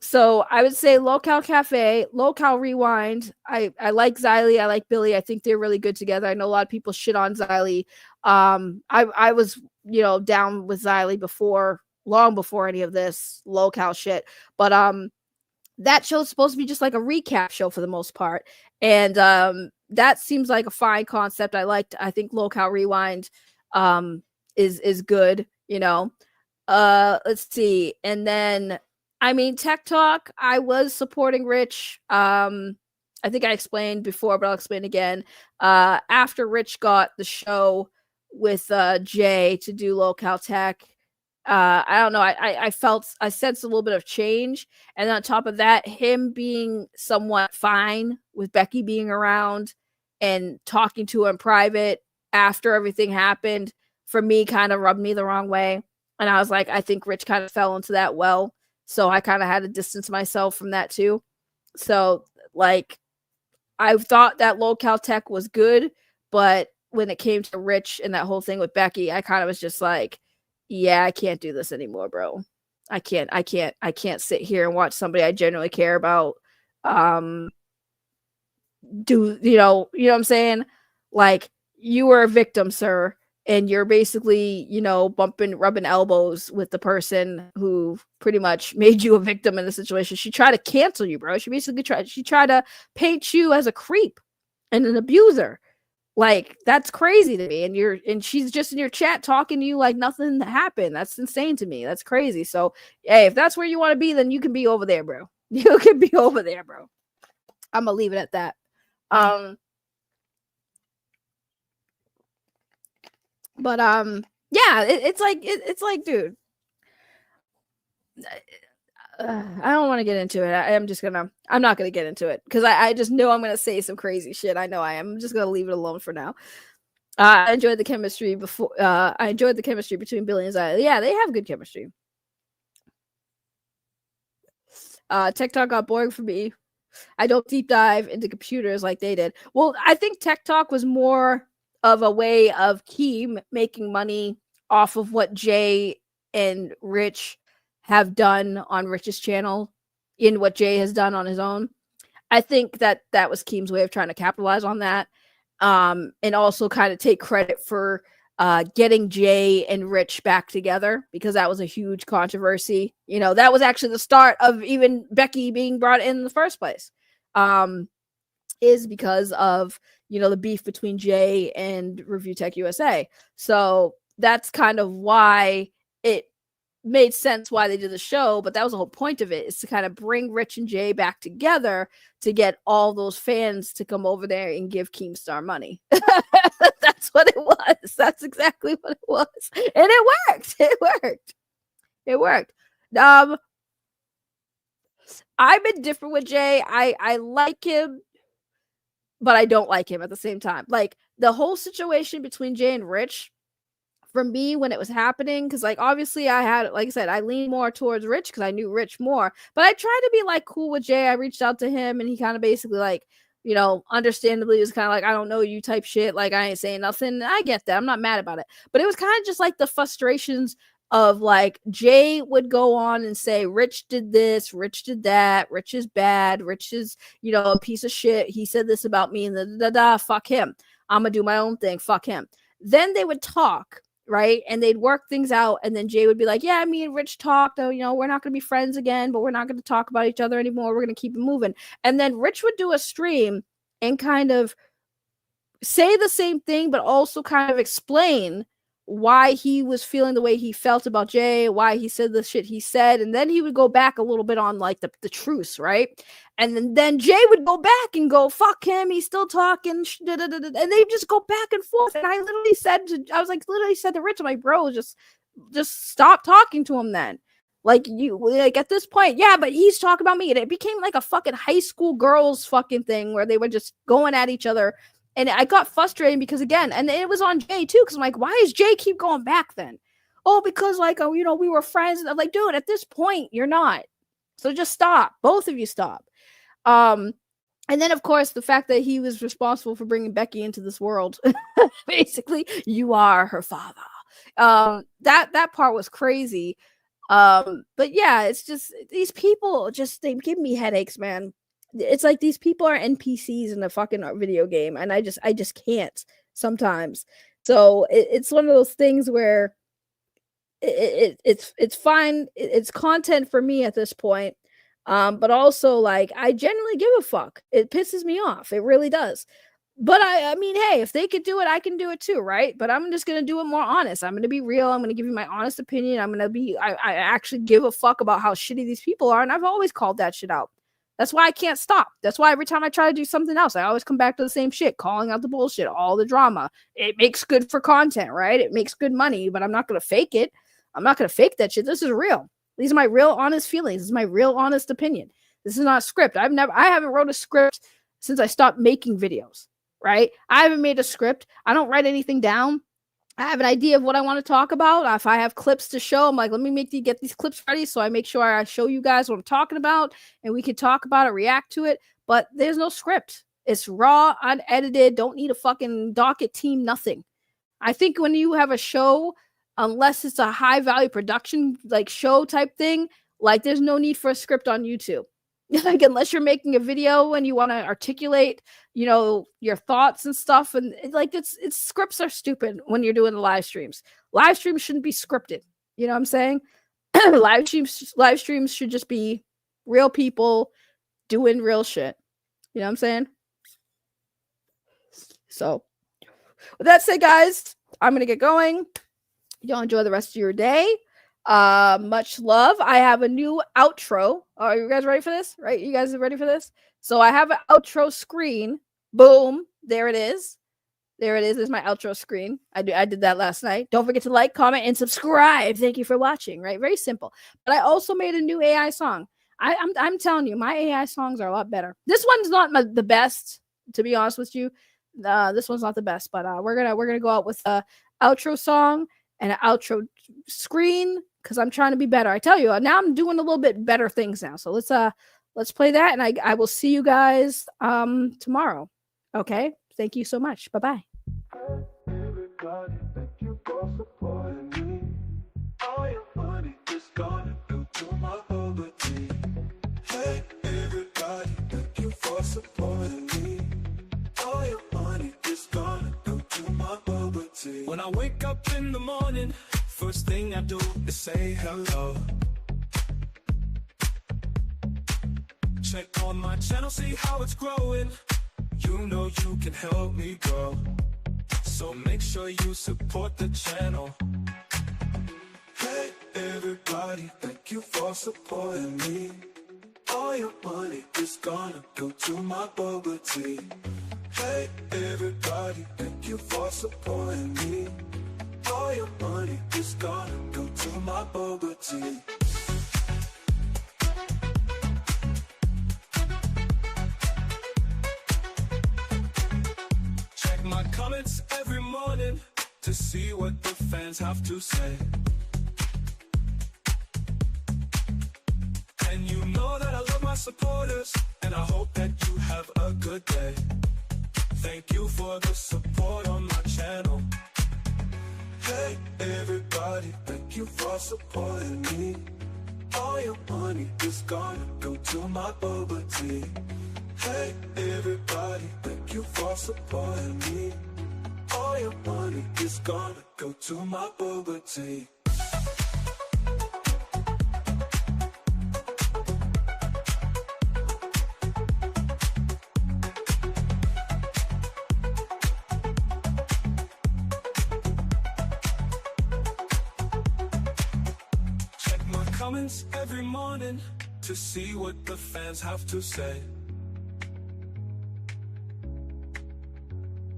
Speaker 3: So I would say Locale Cafe, Locale Rewind. I like Xylee. I like Billy. I think they're really good together. I know a lot of people shit on Xylee. I was, down with Xylee long before any of this Locale shit. But that show's supposed to be just like a recap show for the most part. And that seems like a fine concept. I think Locale Rewind is good, let's see. And then I mean Tech Talk, I was supporting Rich. I think I explained before, but I'll explain again. After Rich got the show with Jay to do Locale Tech, I don't know. I sensed a little bit of change, and on top of that, him being somewhat fine with Becky being around and talking to her in private after everything happened, for me, kind of rubbed me the wrong way. And I was like, I think Rich kind of fell into that well, so I kind of had to distance myself from that too. So, like, I thought that Locale Tech was good, but when it came to Rich and that whole thing with Becky, I kind of was just like, yeah, I can't do this anymore, bro. I can't sit here and watch somebody I genuinely care about do, what I'm saying? Like, you were a victim, sir, and you're basically, rubbing elbows with the person who pretty much made you a victim in the situation. She tried to cancel you, bro. She tried to paint you as a creep and an abuser. Like, that's crazy to me. And she's just in your chat talking to you like nothing happened. That's insane to me. That's crazy. So, hey, if that's where you want to be, then you can be over there, bro. You can be over there, bro. I'm gonna leave it at that. But yeah, it's like, dude, I don't want to get into it. I'm not gonna get into it because I just know I'm gonna say some crazy shit. I know I am. I'm just gonna leave it alone for now. I enjoyed the chemistry between Billy and Xylee. Yeah, they have good chemistry. TikTok got boring for me. I don't deep dive into computers like they did. Well, I think Tech Talk was more of a way of Keem making money off of what Jay and Rich have done on Rich's channel in what Jay has done on his own. I think that was Keem's way of trying to capitalize on that. and also kind of take credit for getting Jay and Rich back together, because that was a huge controversy. You know, that was actually the start of even Becky being brought in the first place. Is because of, you know, the beef between Jay and Review Tech USA. So that's kind of why it made sense why they did the show, but that was the whole point of it, is to kind of bring Rich and Jay back together to get all those fans to come over there and give Keemstar money. That's what it was. That's exactly what it was. And it worked. It worked. It worked. I've been different with Jay. I like him, but I don't like him at the same time. Like, the whole situation between Jay and Rich, for me, when it was happening, because, like, obviously I had, like I said, I leaned more towards Rich because I knew Rich more, but I tried to be, like, cool with Jay. I reached out to him, and he kind of basically, like, you know, understandably was kind of like, I don't know you type shit, like, I ain't saying nothing. I get that. I'm not mad about it. But it was kind of just, like, the frustrations of, like, Jay would go on and say, Rich did this, Rich did that, Rich is bad, Rich is, you know, a piece of shit. He said this about me, and fuck him. I'm gonna do my own thing. Fuck him. Then they would talk, right? And they'd work things out. And then Jay would be like, yeah, me and Rich talked, though, you know, we're not going to be friends again, but we're not going to talk about each other anymore. We're going to keep it moving. And then Rich would do a stream and kind of say the same thing, but also kind of explain why he was feeling the way he felt about Jay, why he said the shit he said. And then he would go back a little bit on, like, the truce, right? And then Jay would go back and go, fuck him, he's still talking, and they just go back and forth. And I literally said to Rich, I'm like, bro, just stop talking to him then. Like, you, like, at this point, yeah, but he's talking about me. And it became like a fucking high school girls fucking thing where they were just going at each other. And I got frustrated because, again, and it was on Jay too, because I'm like, why is Jay keep going back then? Oh, because, like, oh, you know, we were friends. And I'm like, dude, at this point, you're not. So just stop. Both of you stop. And then, of course, the fact that he was responsible for bringing Becky into this world. Basically, you are her father. That part was crazy. But yeah, it's just, these people just, they give me headaches, man. It's like these people are NPCs in a fucking video game, and I just can't sometimes. So it's one of those things where it's fine. It's content for me at this point. But also, like, I genuinely give a fuck. It pisses me off. It really does. But I mean, hey, if they could do it, I can do it too, right? But I'm just gonna do it more honest. I'm gonna be real. I'm gonna give you my honest opinion. I actually give a fuck about how shitty these people are, and I've always called that shit out. That's why I can't stop. That's why every time I try to do something else, I always come back to the same shit, calling out the bullshit, all the drama. It makes good for content, right? It makes good money, but I'm not gonna fake it. I'm not gonna fake that shit. This is real. These are my real honest feelings. This is my real honest opinion. This is not a script. I haven't wrote a script since I stopped making videos, right? I haven't made a script. I don't write anything down. I have an idea of what I want to talk about. If I have clips to show, I'm like, let me get these clips ready. So I make sure I show you guys what I'm talking about, and we can talk about it, react to it. But there's no script. It's raw, unedited. Don't need a fucking docket team, nothing. I think when you have a show, unless it's a high value production, like show type thing, like, there's no need for a script on YouTube. Like, unless you're making a video and you want to articulate, you know, your thoughts and stuff, and like, it's scripts are stupid when you're doing the live streams. Live streams shouldn't be scripted. You know what I'm saying? Live streams should just be real people doing real shit. You know what I'm saying? So with that said, guys, I'm gonna get going. Y'all enjoy the rest of your day. Much love. I have a new outro. Are you guys ready for this? Right? You guys are ready for this? So I have an outro screen. Boom. There it is. There it is. There's my outro screen. I did that last night. Don't forget to like, comment, and subscribe. Thank you for watching. Right? Very simple. But I also made a new AI song. I'm telling you, my AI songs are a lot better. This one's not the best, to be honest with you. This one's not the best, but we're gonna go out with a outro song and an outro screen, because I'm trying to be better. I tell you, now I'm doing a little bit better things now. So let's play that, and I will see you guys tomorrow. Okay? Thank you so much. Bye-bye.
Speaker 11: Everybody, thank you for supporting me. All your money is gonna go to my Uber team. Hey, everybody, thank you for supporting me. All your money is gonna wake up in the morning, first thing I do is say hello. Check on my channel, see how it's growing. You know you can help me grow, so make sure you support the channel. Hey everybody, thank you for supporting me. All your money is gonna go to my bubble tea. Hey everybody, thank you for supporting me. All your money is gonna go to my bubble tea. Check my comments every morning to see what the fans have to say. And you know that I love my supporters, and I hope that you have a good day. Thank you for the support on my channel. Hey everybody, thank you for supporting me. All your money is gonna go to my bubble tea. Hey everybody, thank you for supporting me. All your money is gonna go to my bubble tea. Comments every morning to see what the fans have to say.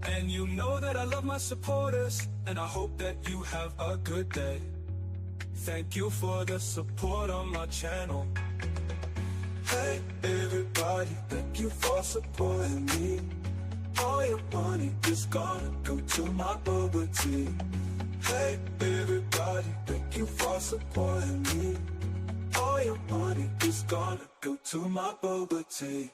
Speaker 11: And you know that I love my supporters, and I hope that you have a good day. Thank you for the support on my channel. Hey everybody, thank you for supporting me. All your money is gonna go to my bubble tea. Hey everybody, thank you for supporting me. All your money is gonna go to my bubble tea.